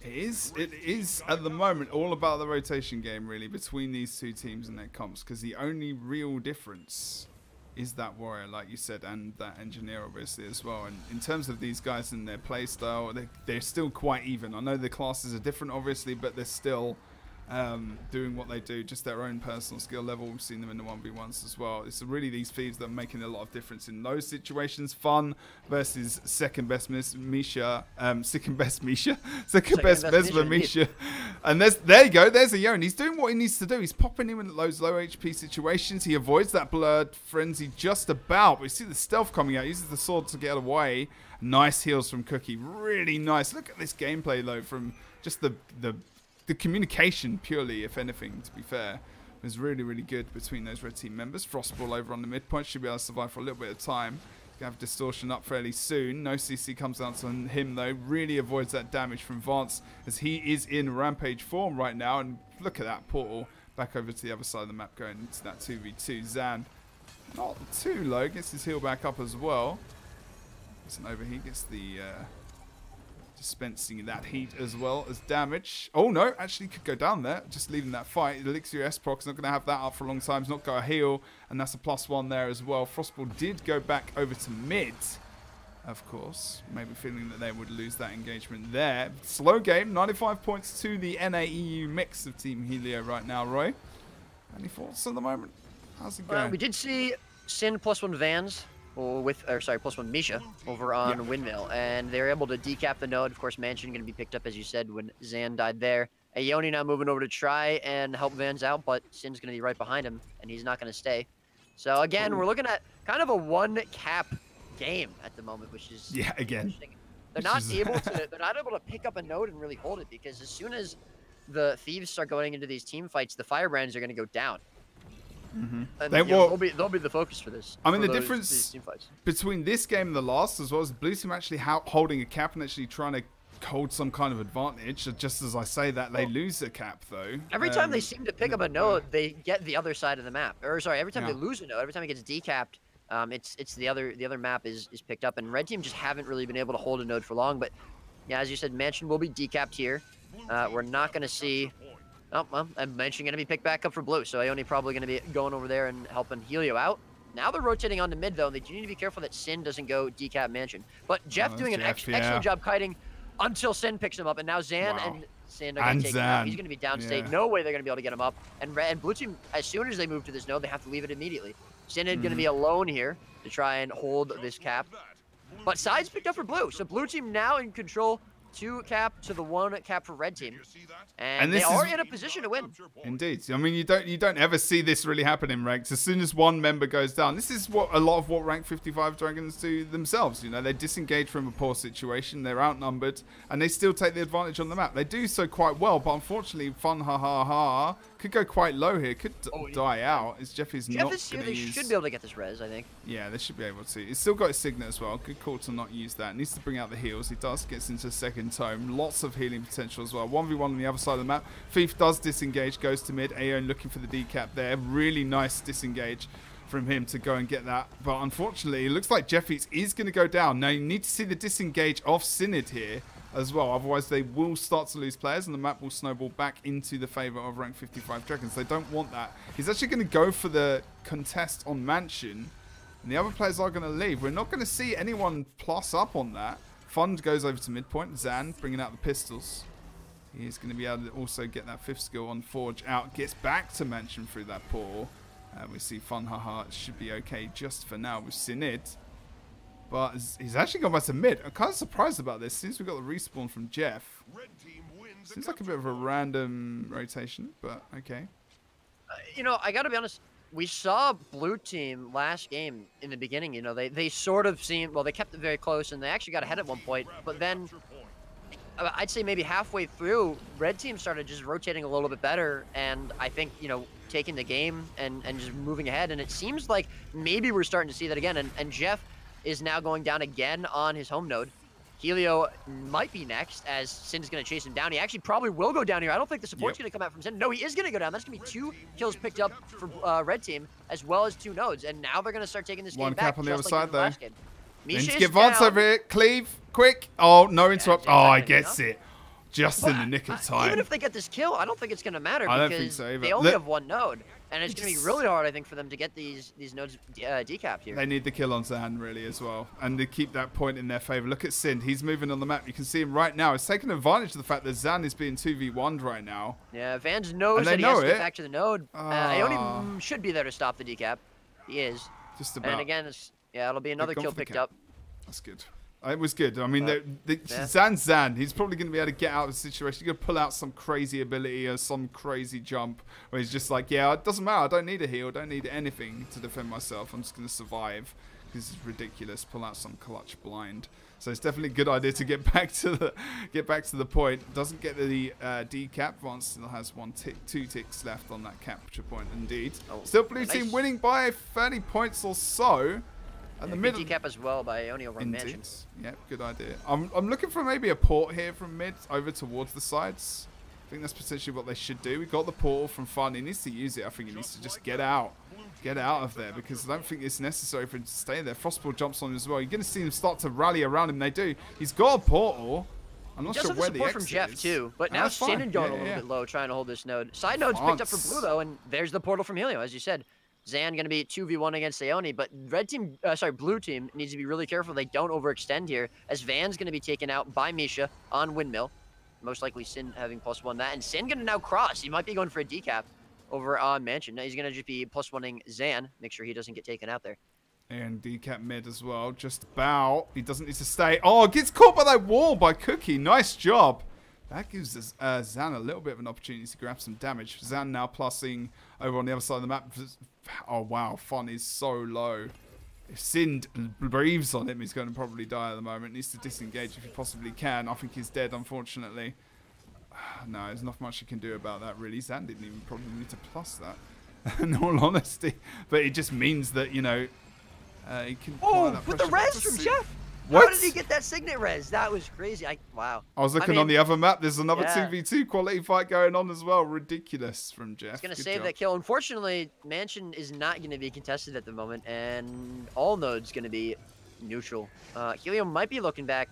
It is at the moment all about the rotation game, really, between these two teams and their comps, because the only real difference is that warrior, like you said, and that engineer, obviously, as well. And in terms of these guys and their play style, they're still quite even. I know the classes are different, obviously, but they're still doing what they do, just their own personal skill level. We've seen them in the 1v1s as well. It's really these thieves that are making a lot of difference in those situations. Fun versus second best Misha, second best Mesmer Misha. And there you go, there's Aeon. He's doing what he needs to do. He's popping him in those low HP situations. He avoids that blurred frenzy just about. We see the stealth coming out, uses the sword to get away. Nice heals from Cookie, really nice. Look at this gameplay though, from just the communication purely, if anything, to be fair, was really, really good between those red team members. Frostball over on the midpoint, should be able to survive for a little bit of time. Gonna have distortion up fairly soon. No CC comes down to him though. Really avoids that damage from Vance as he is in rampage form right now. And look at that portal back over to the other side of the map going into that 2v2. Zan, not too low, gets his heal back up as well. It's an overheat, gets the Dispensing that heat as well as damage. Oh no, actually could go down there. Just leaving that fight. Elixir S-Proc's not going to have that up for a long time. He's not got a heal. And that's a +1 there as well. Frostball did go back over to mid. Of course. Maybe feeling that they would lose that engagement there. Slow game. 95 points to the NA-EU mix of Team Helio right now, Roy. Any thoughts at the moment? How's it going? We did see Sin +1 Vans. +1 Misha over on Windmill, and they were able to decap the node. Of course, Mansion going to be picked up, as you said, when Zan died there. Aeoni now moving over to try and help Vans out, but Sin's going to be right behind him, and he's not going to stay. So again, we're looking at kind of a one-cap game at the moment, which is interesting. They're not able to pick up a node and really hold it, because as soon as the Thieves start going into these team fights, the Firebrands are going to go down. And they'll be the focus for this. I mean, the difference between this game and the last, as well as the blue team actually holding a cap and actually trying to hold some kind of advantage. Just as I say that, they lose the cap though. Every time they seem to pick up a node, they get the other side of the map. Or sorry, every time they lose a node, every time it gets decapped, it's the other map is picked up. And red team just haven't really been able to hold a node for long. But yeah, as you said, Mansion will be decapped here. We're not going to see. Oh, well, I'm Mansion going to be picked back up for blue, so Ione probably going to be going over there and helping Helio out. Now they're rotating on to mid, though, and they do need to be careful that Sin doesn't go decap Mansion. But Jeff doing an excellent job kiting until Sin picks him up, and now Zan and Sin are going to take him out. He's going to be downstate. No way they're going to be able to get him up. And blue team, as soon as they move to this node, they have to leave it immediately. Sin is going to be alone here to try and hold this cap. But sides picked up for blue, so blue team now in control. 2 cap to the 1 cap for red team, and they are in a position to win. Indeed, I mean you don't ever see this really happen in ranks. As soon as one member goes down, this is what a lot of rank 55 dragons do themselves. You know, they disengage from a poor situation, they're outnumbered, and they still take the advantage on the map. They do so quite well, but unfortunately, Fun Ha Ha Ha could go quite low here, could die out. As Jeffy's not going to use. They should be able to get this res, I think. Yeah, they should be able to. He's still got his Signet as well. Good call to not use that. Needs to bring out the heals. He does. Gets into second tome. Lots of healing potential as well. 1v1 on the other side of the map. Thief does disengage. Goes to mid. Aeon looking for the decap there. Really nice disengage from him to go and get that. But unfortunately, it looks like Jeffy's is going to go down. Now, you need to see the disengage of Synod here as well. Otherwise, they will start to lose players and the map will snowball back into the favor of rank 55 dragons. They don't want that. He's actually going to go for the contest on Mansion. And the other players are going to leave. We're not going to see anyone plus up on that. Fund goes over to midpoint. Zan bringing out the pistols. He is going to be able to also get that 5th skill on Forge out. Gets back to Mansion through that portal. We see Fun Haha should be okay just for now with Synod. But he's actually gone back to mid. I'm kind of surprised about this since we got the respawn from Jeff. Seems like a bit of a random rotation, but okay. You know, I got to be honest. We saw blue team last game in the beginning. You know, they sort of seemed, well, they kept it very close and they actually got ahead at one point. But then I'd say maybe halfway through, red team started just rotating a little bit better. And I think, you know, taking the game and just moving ahead. And it seems like maybe we're starting to see that again. And Jeff is now going down again on his home node. Helio might be next as Sin's going to chase him down. He actually probably will go down here. I don't think the support's going to come out from Sin. No, he is going to go down. That's going to be 2 kills picked up for red team as well as 2 nodes. And now they're going to start taking this game back. 1 cap on the other side though. Misha is get Vance over it. Cleave, quick. Oh, no interrupt. Oh, he gets it. Just in the nick of time. Even if they get this kill, I don't think it's going to matter I don't think because so either. They only have 1 node. And it's going to be really hard, I think, for them to get these nodes decapped here. They need the kill on Zan, really, as well. And to keep that point in their favor. Look at Sind. He's moving on the map. You can see him right now. He's taking advantage of the fact that Zan is being 2v1'd right now. Yeah, Vans knows that he has to get back to the node. Ione should be there to stop the decap. He is. Just about. And again, it'll be another kill picked up. That's good. It was good. I mean, Zan. He's probably going to be able to get out of the situation. He's going to pull out some crazy ability or some crazy jump where he's just like, yeah, it doesn't matter. I don't need a heal. I don't need anything to defend myself. I'm just going to survive. This is ridiculous. Pull out some clutch blind. So it's definitely a good idea to get back to the point. Doesn't get the decap. Vance still has 2 ticks left on that capture point. Indeed. Still blue team winning by 30 points or so. And the middle decap as well by Ione over on Mansion. Yeah, good idea. I'm looking for maybe a port here from mid over towards the sides. I think that's potentially what they should do. We got the portal from Fun. He needs to use it. I think he needs to just get out of there because I don't think it's necessary for him to stay there. Frostball jumps on as well. You're going to see him start to rally around him. They do. He's got a portal. I'm not He does sure have the where the support from exit Jeff is. too, but Oh, now that's fine. Sinan going Yeah, a little yeah. bit low, trying to hold this node. Side node's picked up for France. blue though, and there's the portal from Helio, as you said. Zan going to be 2v1 against Aoni, but blue team needs to be really careful they don't overextend here, as Van's going to be taken out by Misha on Windmill. Most likely Sin having +1 that, and Sin going to now cross. He might be going for a decap over on Mansion. Now he's going to just be +1ing Zan, make sure he doesn't get taken out there. And decap mid as well, just about. He doesn't need to stay. Oh, gets caught by that wall by Cookie. Nice job. That gives us, Zan a little bit of an opportunity to grab some damage. Zan now plussing over on the other side of the map. Oh, wow. Fun is so low. If Sin breathes on him, he's going to probably die at the moment. Needs to disengage if he possibly can. I think he's dead, unfortunately. No, there's not much you can do about that, really. Zan didn't even probably need to plus that, in all honesty. But it just means that, you know, he can apply that with the pressure. res from Jeff. What? How did he get that signet res? That was crazy. Wow. I was looking mean, on the other map. There's another yeah. 2v2 quality fight going on as well. Ridiculous from Jeff. He's going to Good save job. that kill. Unfortunately, Mansion is not going to be contested at the moment, and all nodes going to be neutral. Helio might be looking back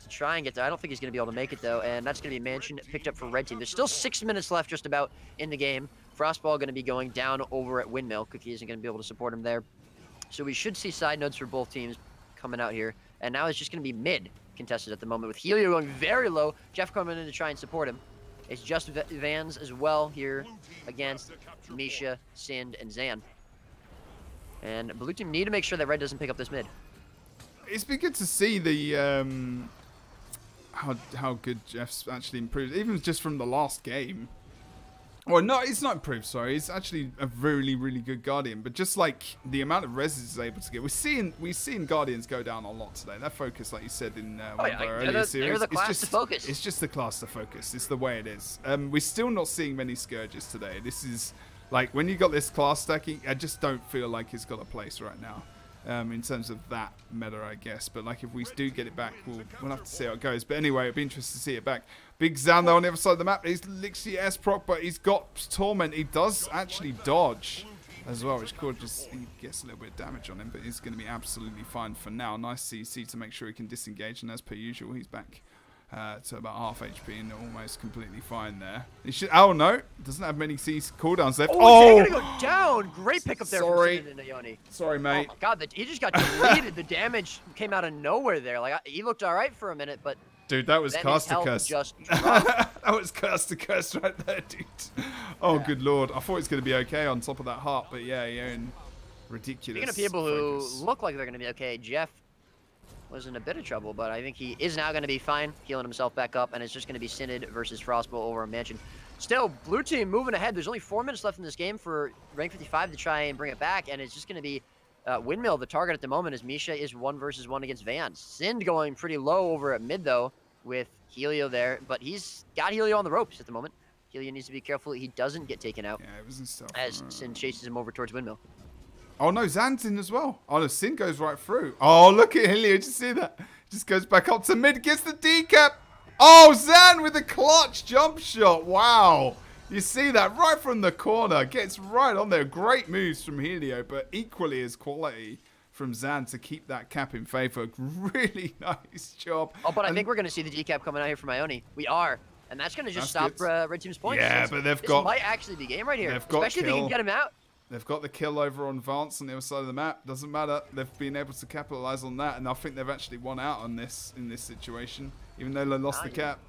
to try and get there. I don't think he's going to be able to make it, though, and that's going to be Mansion picked up for red team. There's still 6 minutes left just about in the game. Frostball going to be going down over at Windmill. Cookie isn't going to be able to support him there. So we should see side nodes for both teams coming out here. And now it's just going to be mid contested at the moment with Helio going very low. Jeff coming in to try and support him. It's just Vans as well here against Misha, Sind, and Zan. And blue team need to make sure that red doesn't pick up this mid. It's been good to see the how good Jeff's actually improved, even just from the last game. Well, no, it's not improved, sorry. It's actually a really, really good Guardian. But just like the amount of res is able to get, we're seeing Guardians go down a lot today. That focus, like you said in one of our earlier series, they're the class to focus. It's just the class to focus. It's the way it is. We're still not seeing many Scourges today. This is like when you got this class stacking, I just don't feel like it's got a place right now. In terms of that meta, I guess. But like if we do get it back, we'll have to see how it goes. But anyway, it'd be interesting to see it back. Big Zan though on the other side of the map. He's literally S-proc, but he's got Torment. He does actually dodge as well, which could just, he gets a little bit of damage on him, but he's going to be absolutely fine for now. Nice CC to make sure he can disengage, and as per usual, he's back to about half HP and almost completely fine there. He should, oh no, doesn't have many cooldowns left. Oh, he's gonna go down. Great pickup there Sorry. from Aoni. Sorry, mate. Oh my god, he just got deleted. The damage came out of nowhere there. Like he looked all right for a minute, but dude, that was then his health Curse. just dropped. That was Curse right there, dude. Oh, yeah. Good lord. I thought he was going to be okay on top of that heart, but yeah, in ridiculous. Speaking of people who focus. look like they're going to be okay, Jeff was in a bit of trouble, but I think he is now going to be fine, healing himself back up, and it's just going to be Synod versus Frostbolt over a Mansion. Still, blue team moving ahead. There's only 4 minutes left in this game for rank 55 to try and bring it back, and it's just going to be Windmill, the target at the moment, as Misha is 1 versus 1 against Van. Sind going pretty low over at mid, though, with Helio there, but he's got Helio on the ropes at the moment. Helio needs to be careful he doesn't get taken out. Yeah, it was in stealth. As Sin chases him over towards Windmill. Oh no, Zan's in as well. Oh no, Sin goes right through. Oh, look at Helio. Did you see that? Just goes back up to mid, gets the decap. Oh, Zan with the clutch jump shot. Wow. You see that right from the corner. Gets right on there. Great moves from Helio, but equally as quality from Zan to keep that cap in favor. Really nice job. Oh, but I think we're going to see the decap coming out here from Ione. We are. And that's going to just stop red team's points. Yeah, but they've got... This might actually be game right here. They've got especially if they can get him out. They've got the kill over on Vance on the other side of the map. Doesn't matter. They've been able to capitalize on that, and I think they've actually won out on this in this situation, even though they lost the cap.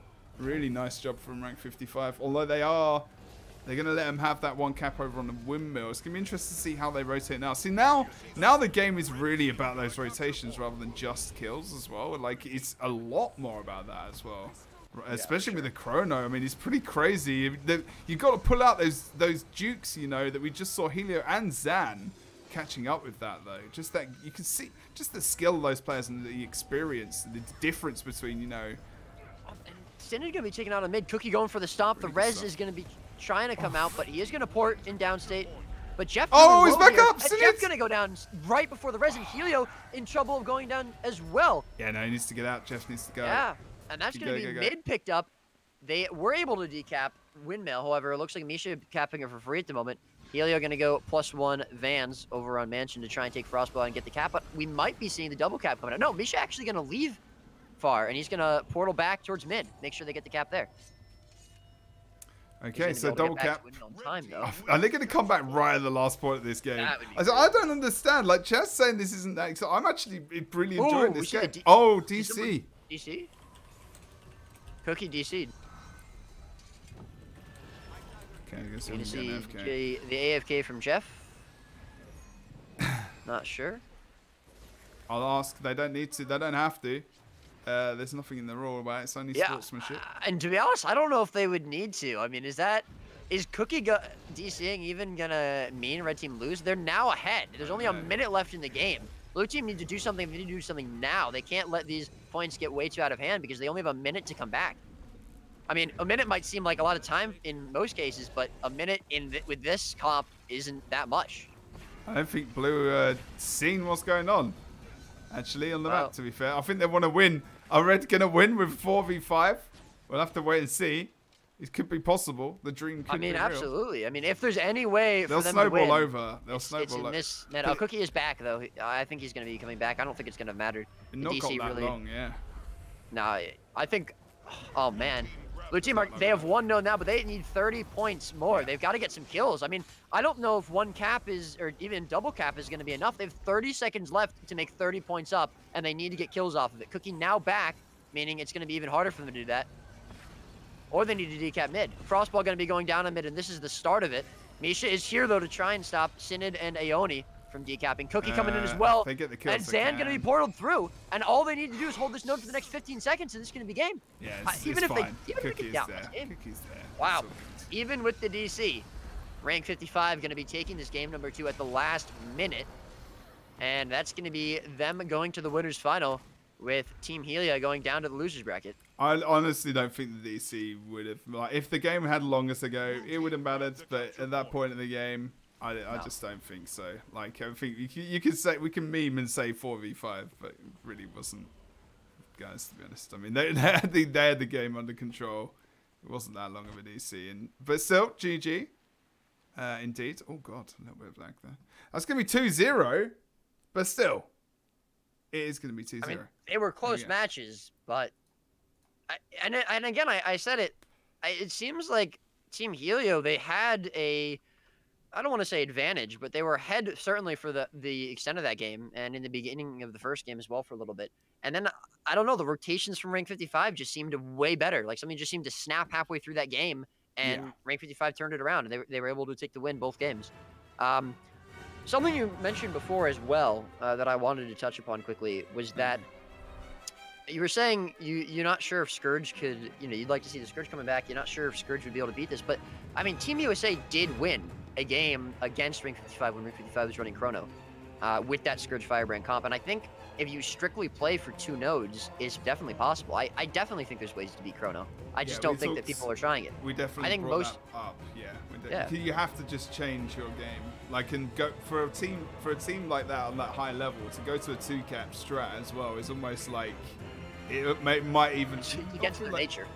Really nice job from rank 55. Although they're going to let them have that 1 cap over on the Windmill. It's going to be interesting to see how they rotate now. See, now the game is really about those rotations rather than just kills as well. Like, it's a lot more about that as well. Especially with the chrono. I mean, it's pretty crazy. You've got to pull out those dukes, you know, that we just saw Helio and Zan catching up with that, though. Just that you can see just the skill of those players and the experience, the difference between, you know. And Synod going to be taken out on mid. Cookie going for the stomp. The res is going to be trying to come out, but he is going to port in downstate. But Jeff, he's back up. Jeff's going to go down right before the res, and Helio in trouble of going down as well. Yeah, no, he needs to get out. Jeff needs to go. Yeah. And that's going to be mid picked up. They were able to decap Windmill. However, it looks like Misha capping her for free at the moment. Helio going to go +1 Vans over on Mansion to try and take Frostball and get the cap. But we might be seeing the double cap coming out. No, Misha actually going to leave far, and he's going to portal back towards mid. Make sure they get the cap there. Okay, so double cap. On time, though. Are they going to come back right at the last point of this game? Be I don't understand. Like, Chess saying this isn't that exciting. I'm actually really enjoying this game. Oh, DC. DC? Cookie DC'd. Okay, I guess You I'm can see AFK. the AFK from Jeff. Not sure. I'll ask. They don't need to. They don't have to. There's nothing in the rule about it. It's only sportsmanship. And to be honest, I don't know if they would need to. I mean, is Cookie DCing even gonna mean red team lose? They're now ahead. There's only a minute left in the game. Blue team needs to do something. They need to do something now. They can't let these points get way too out of hand because they only have a minute to come back. I mean, a minute might seem like a lot of time in most cases, but a minute with this comp isn't that much. I don't think Blue seen what's going on. Actually, on the map, to be fair. I think they want to win. Are Red going to win with 4v5? We'll have to wait and see. It could be possible. The dream could be real. Absolutely. I mean, if there's any way for them to win, They'll snowball over. This meta. Cookie is back, though. I think he's going to be coming back. I don't think it's going to matter. Not got that long, yeah. Nah, I think... Oh, man. Blue team, they have 1-0 now, but they need 30 points more. They've got to get some kills. I mean, I don't know if one cap is, or even double cap is going to be enough. They have 30 seconds left to make 30 points up, and they need to get kills off of it. Cookie now back, meaning it's going to be even harder for them to do that. Or they need to decap mid. Frostball going to be going down on mid, and this is the start of it. Misha is here, though, to try and stop Synod and Aoni from decapping. Cookie coming in as well. They get the kills, and Zan going to be portaled through. And all they need to do is hold this node for the next 15 seconds, and this is going to be game. Yeah, even it's if fine. they get down this game. Cookie's there. Wow. Even with the DC, rank 55 going to be taking this game number 2 at the last minute. And that's going to be them going to the winners final with Team Helia going down to the losers bracket. I honestly don't think the DC would have, like, if the game had longer to go, it would have mattered. But at that point in the game, I just don't think so. Like, I think you can say, we can meme and say 4v5, but it really wasn't, guys, to be honest. I mean, they had the game under control. It wasn't that long of a DC, but still, GG. Indeed. Oh god, a little bit of lag there. That's gonna be 2-0, but still, it is gonna be 2-0. I mean, they were close matches, but and again, I said it. It seems like Team Helio, they had a, I don't want to say advantage, but they were ahead certainly for the extent of that game, and in the beginning of the first game as well for a little bit. And then I don't know, the rotations from rank 55 just seemed way better. Like, something just seemed to snap halfway through that game, and rank 55 turned it around, and they were able to take the win both games. Something you mentioned before as well that I wanted to touch upon quickly was that you were saying you're not sure if Scourge could, you'd like to see the Scourge coming back. You're not sure if Scourge would be able to beat this, but I mean, Team USA did win a game against rank 55 when rank 55 was running Chrono with that Scourge Firebrand comp, and I think if you strictly play for 2 nodes, it's definitely possible. I definitely think there's ways to beat Chrono. I just don't think that people are trying it. We definitely brought that up. Yeah. You have to just change your game, like, and go for a team like that on that high level to go to a 2-cap strat as well is almost like it might even against the nature.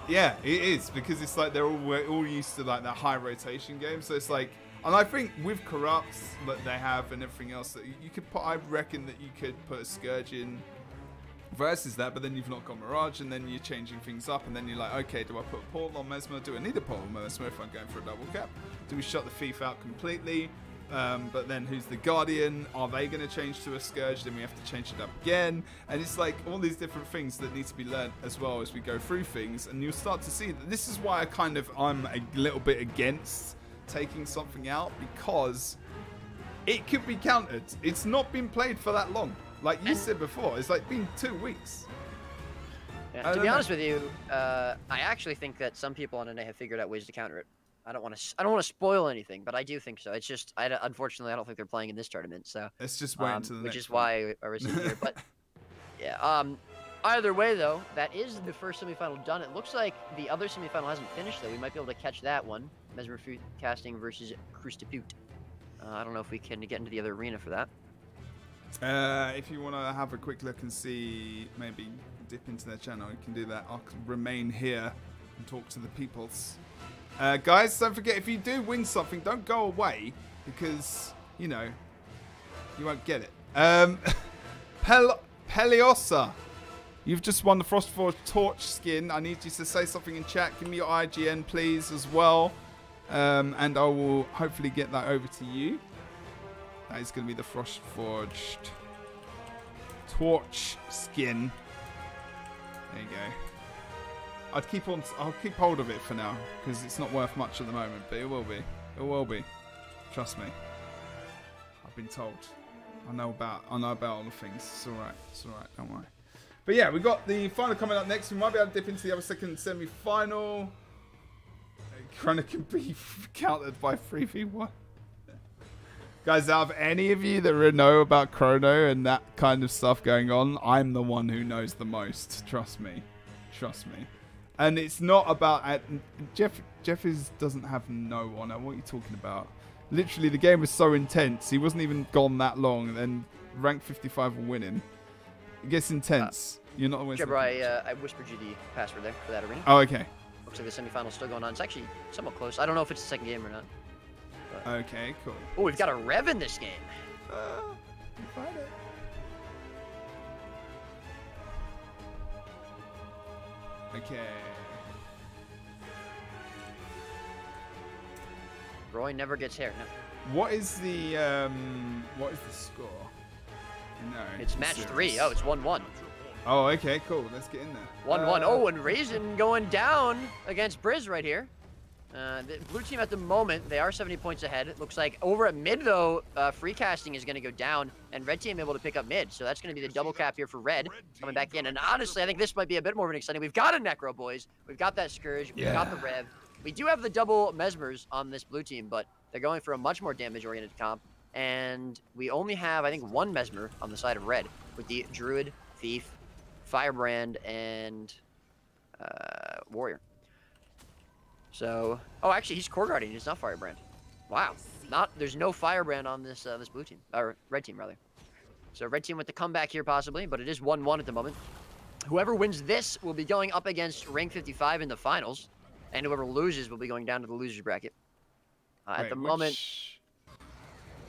Yeah, it is, because it's like we're all used to like that high rotation game, so it's like. And I think with Corrupts that they have and everything else, that you could put, I reckon that you could put a Scourge in versus that, but then you've not got Mirage, and then you're changing things up, and then you're like, okay, do I put a Portal on Mesmer? Do I need a Portal on Mesmer if I'm going for a double cap? Do we shut the thief out completely? But then who's the Guardian? Are they going to change to a Scourge? Then we have to change it up again. And it's like all these different things that need to be learned as well as we go through things, and you'll start to see that this is why I'm a little bit against taking something out, because it could be countered. It's not been played for that long. Like you said before, it's like been 2 weeks. Yeah, to be honest with you, I actually think that some people on NA have figured out ways to counter it. I don't want to spoil anything, but I do think so. It's just, unfortunately, I don't think they're playing in this tournament. So let's just wait until the next one. Which is why I was here. But yeah. Either way, though, that is the first semifinal done. It looks like the other semifinal hasn't finished, though. We might be able to catch that one. Mesmer Casting versus Crustapute. I don't know if we can get into the other arena for that. If you want to have a quick look and see, maybe dip into their channel, you can do that. I'll remain here and talk to the peoples. Guys, don't forget, if you do win something, don't go away, because, you won't get it. Peliosa. You've just won the Frostforge Torch skin. I need you to say something in chat. Give me your IGN, please, as well. And I will hopefully get that over to you. That is going to be the Frostforged Torch skin. There you go. I'll keep hold of it for now because it's not worth much at the moment, but it will be. It will be. Trust me. I've been told. I know about all the things. It's alright. It's alright. Don't worry. But yeah, we got the final coming up next. We might be able to dip into the other second semi-final. Chrono can be countered by 3v1. Guys, out of any of you that know about Chrono and that kind of stuff going on, I'm the one who knows the most. Trust me. Trust me. And it's not about... Jeff doesn't have no honor. What are you talking about? Literally, the game was so intense. He wasn't even gone that long. And then rank 55 will win him. It gets intense. You're not always... Jebro, I whispered you the password there for that arena. Oh, okay. Looks like the semifinal's still going on. It's actually somewhat close. I don't know if it's the second game or not. But... Okay, cool. Oh, we've got a Rev in this game. Find it. Okay. Roy never gets hair. No. What is the score? No. It's match 3. Oh, it's 1-1. Oh, okay, cool. Let's get in there. 1-1. Oh, and Raisin going down against Briz right here. The blue team at the moment, they are 70 points ahead. It looks like over at mid, though, free casting is going to go down, and red team able to pick up mid. So that's going to be the double cap here for red coming back in. And honestly, I think this might be a bit more of an exciting. We've got a Necro, boys. We've got that Scourge. We've got the Rev. We do have the double Mesmers on this blue team, but they're going for a much more damage-oriented comp. And we only have, I think, one Mesmer on the side of red with the Druid, Thief, Firebrand, and Warrior. So, oh, actually, he's Core Guardian. He's not Firebrand. Wow, there's no Firebrand on this this blue team or red team rather. So red team with the comeback here possibly, but it is 1-1 at the moment. Whoever wins this will be going up against rank 55 in the finals, and whoever loses will be going down to the losers bracket. At the moment.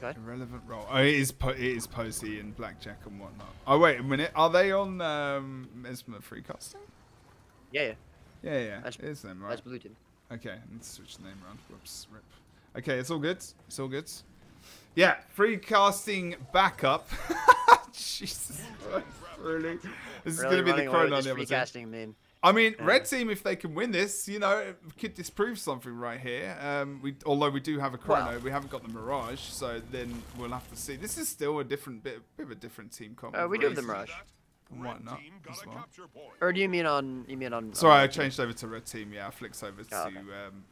Go ahead. Irrelevant role. Oh, it is Posey and Blackjack and whatnot. Oh wait a minute, are they on Mesmer Freecasting? Yeah. It is them, right? That's blue team. Okay, let's switch the name around. Whoops, rip. Okay, it's all good. It's all good. Yeah, free casting backup. Jesus Christ, really? This is going to be the Chrono on the other casting meme. I mean, red team, if they can win this, you know, it could disprove something right here. Although we do have a Chrono, we haven't got the Mirage, so then we'll have to see. This is still a different bit of a different team comp. We do have the Mirage. Why not? As well. Or do you mean on? Sorry, I changed over to red team. Yeah, I flicked over to okay.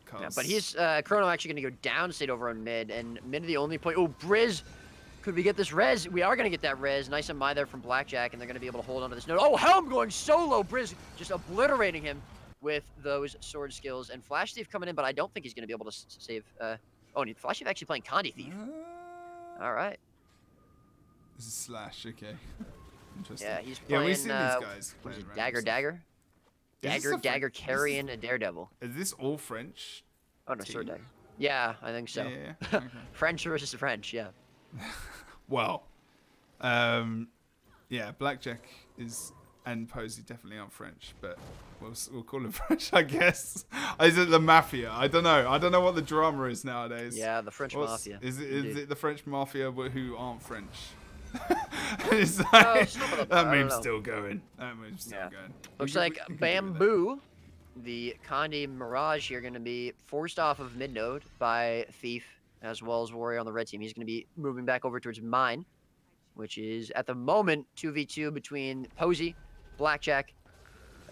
cars. Yeah, but he's Chrono actually going to go down state over on mid, and mid the only point. Oh, Briz, could we get this res? We are going to get that res. Nice and my there from Blackjack, and they're going to be able to hold on to this node. Oh, Helm going solo. Briz just obliterating him with those sword skills, and Flash Thief coming in, but I don't think he's going to be able to save. Oh, Flash Thief actually playing Condi Thief. All right. This is Slash. Okay. Interesting. Yeah, he's playing. Yeah, we've seen these guys. Dagger, Carrion, and Daredevil. Is this all French? Oh no, Sword Dagger. Yeah, I think so. Yeah. Okay. French versus French, yeah. Well, yeah, Blackjack and Posey definitely aren't French, but we'll call them French, I guess. Is it the Mafia? I don't know. I don't know what the drama is nowadays. Yeah, the French Mafia. Is it the French Mafia who aren't French? It's like, that meme's still going. Looks like Bamboo, the Condi Mirage here, going to be forced off of mid node by Thief as well as Warrior on the red team. He's going to be moving back over towards mine, which is at the moment 2v2 between Posey, Blackjack,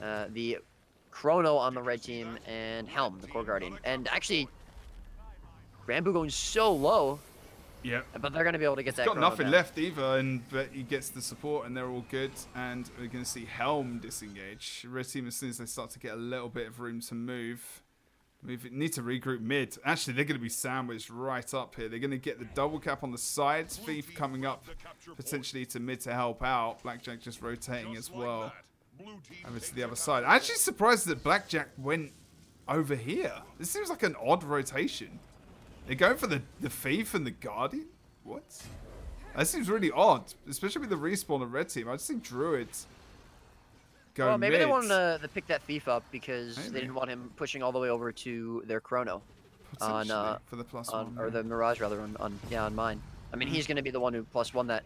the Chrono on the red team, and Helm, the Core Guardian. And actually, Bamboo going so low. Yeah, but they're going to be able to get that. Got nothing left either, but he gets the support, and they're all good. And we're going to see Helm disengage. Red team, as soon as they start to get a little bit of room to move, need to regroup mid. Actually, they're going to be sandwiched right up here. They're going to get the double cap on the sides. Thief coming up potentially to mid to help out. Blackjack just rotating as well over to the other side. I'm actually surprised that Blackjack went over here. This seems like an odd rotation. They're going for the Thief and the Guardian? What? That seems really odd, especially with the respawn of red team. I just think Druids go Well, maybe mid. they wanted to pick that thief up because Maybe. they didn't want him pushing all the way over to their chrono on Potentially, for the +1. or the Mirage rather on mine. I mean, he's going to be the one who +1 that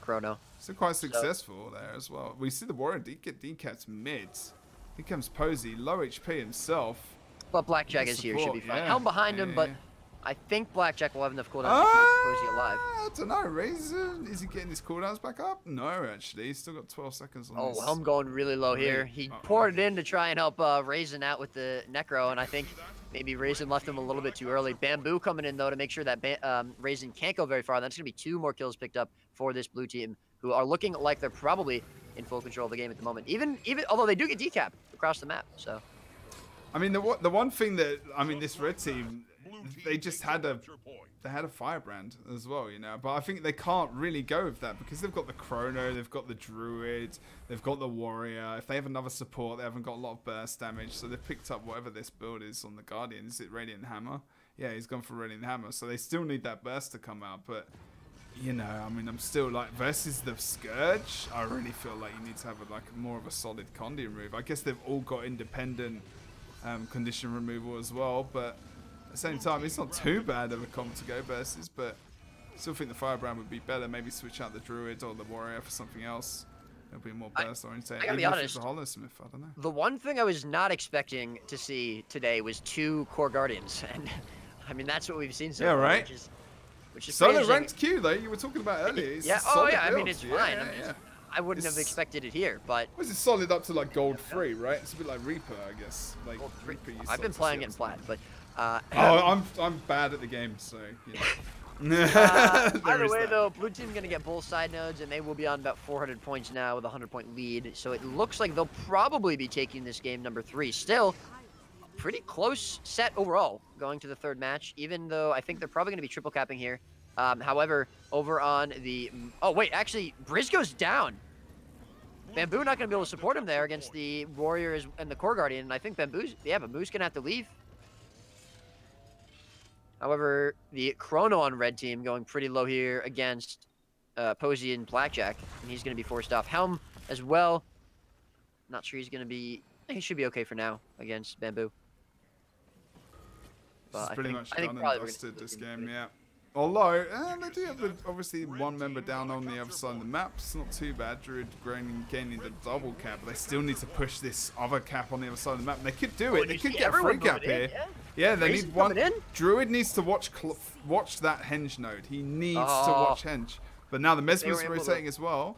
chrono. So quite successful there as well. We see the Warrior get decapped mid. Here comes Posey, low HP himself. But Blackjack is here, should be fine. Yeah. Helm behind him, but Yeah. I think Blackjack will have enough cooldown to keep Posey alive. I don't know. Razor, is he getting his cooldowns back up? No, actually. He's still got 12 seconds on Oh, this. Helm going really low here. He poured it in to try and help Raisin out with the Necro, and I think maybe Raisin left him a little bit too early. Bamboo coming in, though, to make sure that Raisin can't go very far. That's going to be 2 more kills picked up for this blue team, who are looking like they're probably in full control of the game at the moment. Even although they do get decapped across the map, so. I mean, the one thing that, I mean, this red team, they just had a firebrand as well, you know. But I think they can't really go with that because they've got the Chrono, they've got the Druid, they've got the Warrior. If they have another support, they haven't got a lot of burst damage. So they've picked up whatever this build is on the Guardian. Is it Radiant Hammer? Yeah, he's gone for Radiant Hammer. So they still need that burst to come out. But, you know, I mean, I'm still like, versus the Scourge, I really feel like you need to have more of a solid Condi move. I guess they've all got independent condition removal as well, but at the same time, it's not too bad of a comp to go versus, but I still think the Firebrand would be better. Maybe switch out the Druid or the Warrior for something else. It'll be more burst oriented. I gotta be honest, the Holosmith, I don't know. The one thing I was not expecting to see today was 2 Core Guardians, and I mean that's what we've seen so far, right? Which is Solid pretty ranked Q though. You were talking about earlier. It's yeah. a Oh solid yeah. I mean build. it's fine. I mean, Yeah. I wouldn't have expected it here, but. Was it solid up to like gold 3, right? It's a bit like Reaper, I guess. Like Reaper. I've been playing it in plat, but. I'm bad at the game, so you know. Either way, though, blue team's gonna get both side nodes, and they will be on about 400 points now with a 100-point lead. So it looks like they'll probably be taking this game number 3. Still, pretty close set overall going to the 3rd match. Even though I think they're probably gonna be triple capping here. However, over on the actually, Briz goes down. Bamboo not gonna be able to support him there against the Warriors and the Core Guardian. And I think Bamboo's gonna have to leave. However, the Chrono on red team going pretty low here against Posey and Blackjack, and he's going to be forced off. Helm as well. Not sure he's going to be. He should be okay for now against Bamboo. This is But pretty much I think done probably and we're gonna dusted this game, yeah. Although, they do have obviously one member down on the other side of the map. It's not too bad. Druid gaining the double cap, but they still need to push this other cap on the other side of the map. And they could do it. They could get a free cap here. Yeah, they need one. Druid needs to watch that Henge node. He needs to watch Henge. But now the Mesmer's rotating as well.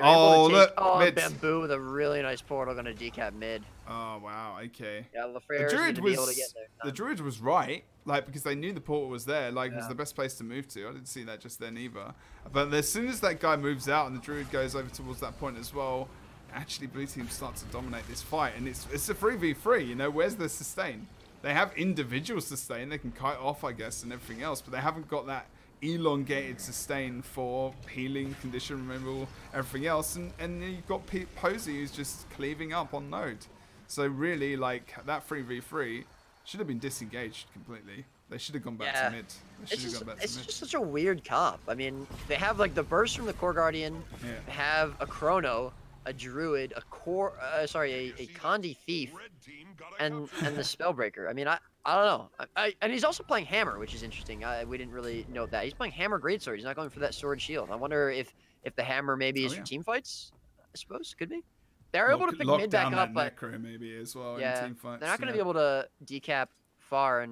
Oh, look, mid. Bamboo with a really nice portal going to decap mid. Oh, wow, okay. Yeah, Lafrere is be able to get there. The Druid was right, like, because they knew the portal was there, like, it was the best place to move to. I didn't see that just then either. But as soon as that guy moves out and the Druid goes over towards that point as well, actually blue team starts to dominate this fight. And it's a 3v3, you know, where's the sustain? They have individual sustain, they can kite off, I guess, and everything else, but they haven't got that elongated sustain for healing, condition removal, everything else, and then you've got Posey who's just cleaving up on node. So really, like, that 3v3 should have been disengaged completely. They should have gone back to mid. It's just such a weird comp. I mean, they have like the burst from the Core Guardian, have a Chrono, a Druid, a Condi Thief, and the Spellbreaker. I mean, I don't know. And he's also playing Hammer, which is interesting. We didn't really note that. He's playing Hammer Greatsword. He's not going for that Sword Shield. I wonder if the Hammer maybe is for team fights. I suppose could be. They're able to pick mid back up, but Necro maybe as well yeah, in team fights. they're not going to be able to decap far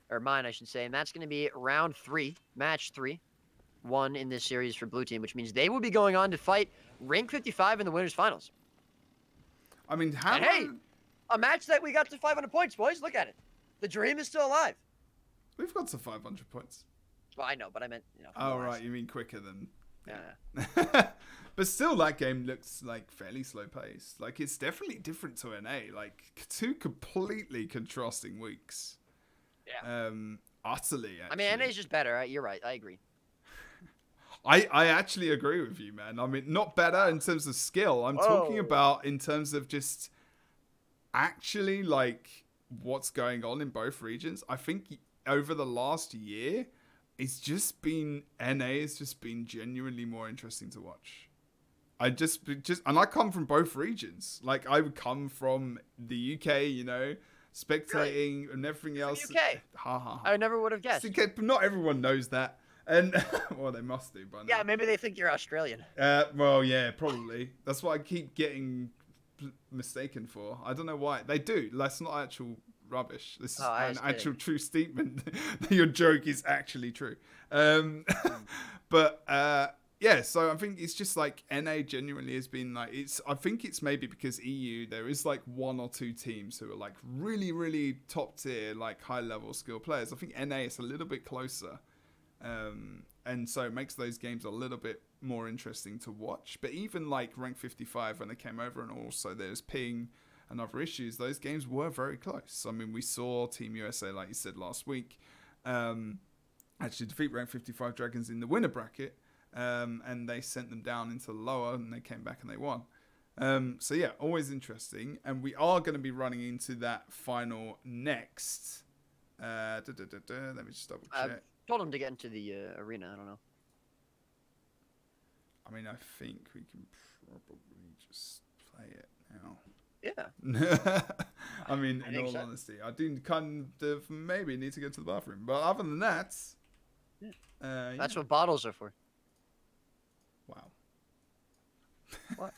or mine, I should say. And that's going to be round 3, match 3, 1 in this series for blue team, which means they will be going on to fight rank 55 in the winners finals. I mean, and hey, a match that we got to 500 points, boys. Look at it. The dream is still alive. We've got to 500 points. Well, I know, but I meant, you know. Oh, right. You mean quicker than... Yeah. But still, that game looks like fairly slow paced. Like, it's definitely different to NA. Like, 2 completely contrasting weeks. Yeah. Utterly, actually. I mean, NA's just better. You're right. I agree. I actually agree with you, man. I mean, not better in terms of skill. I'm talking about in terms of just actually, like, what's going on in both regions. I think over the last year, NA has just been genuinely more interesting to watch. And I come from both regions. Like, I would come from the UK, you know, spectating and everything else. UK. Ha ha ha. I never would have guessed. It's okay, but not everyone knows that. And well, they must do by now. Yeah, maybe they think you're Australian. Well, yeah, probably. That's what I keep getting mistaken for. I don't know why. They do. That's not actual rubbish. This is an actual true statement. Your joke is actually true. But yeah, so I think it's just like NA genuinely has been like, I think it's maybe because EU, there is like 1 or 2 teams who are like really, really top tier, like high level skill players. I think NA is a little bit closer. And so it makes those games a little bit more interesting to watch. But even like rank 55 when they came over, and also there's ping and other issues, those games were very close. I mean, we saw Team USA, like you said last week, actually defeat rank 55 Dragons in the winner bracket, and they sent them down into the lower, and they came back and they won. So yeah, always interesting. And we are going to be running into that final next. Let me just double check. Told him to get into the arena. I don't know. I mean, I think we can probably just play it now. Yeah. I mean, I in all honesty, I do kind of maybe need to go to the bathroom. But other than that, That's what bottles are for. Wow. What?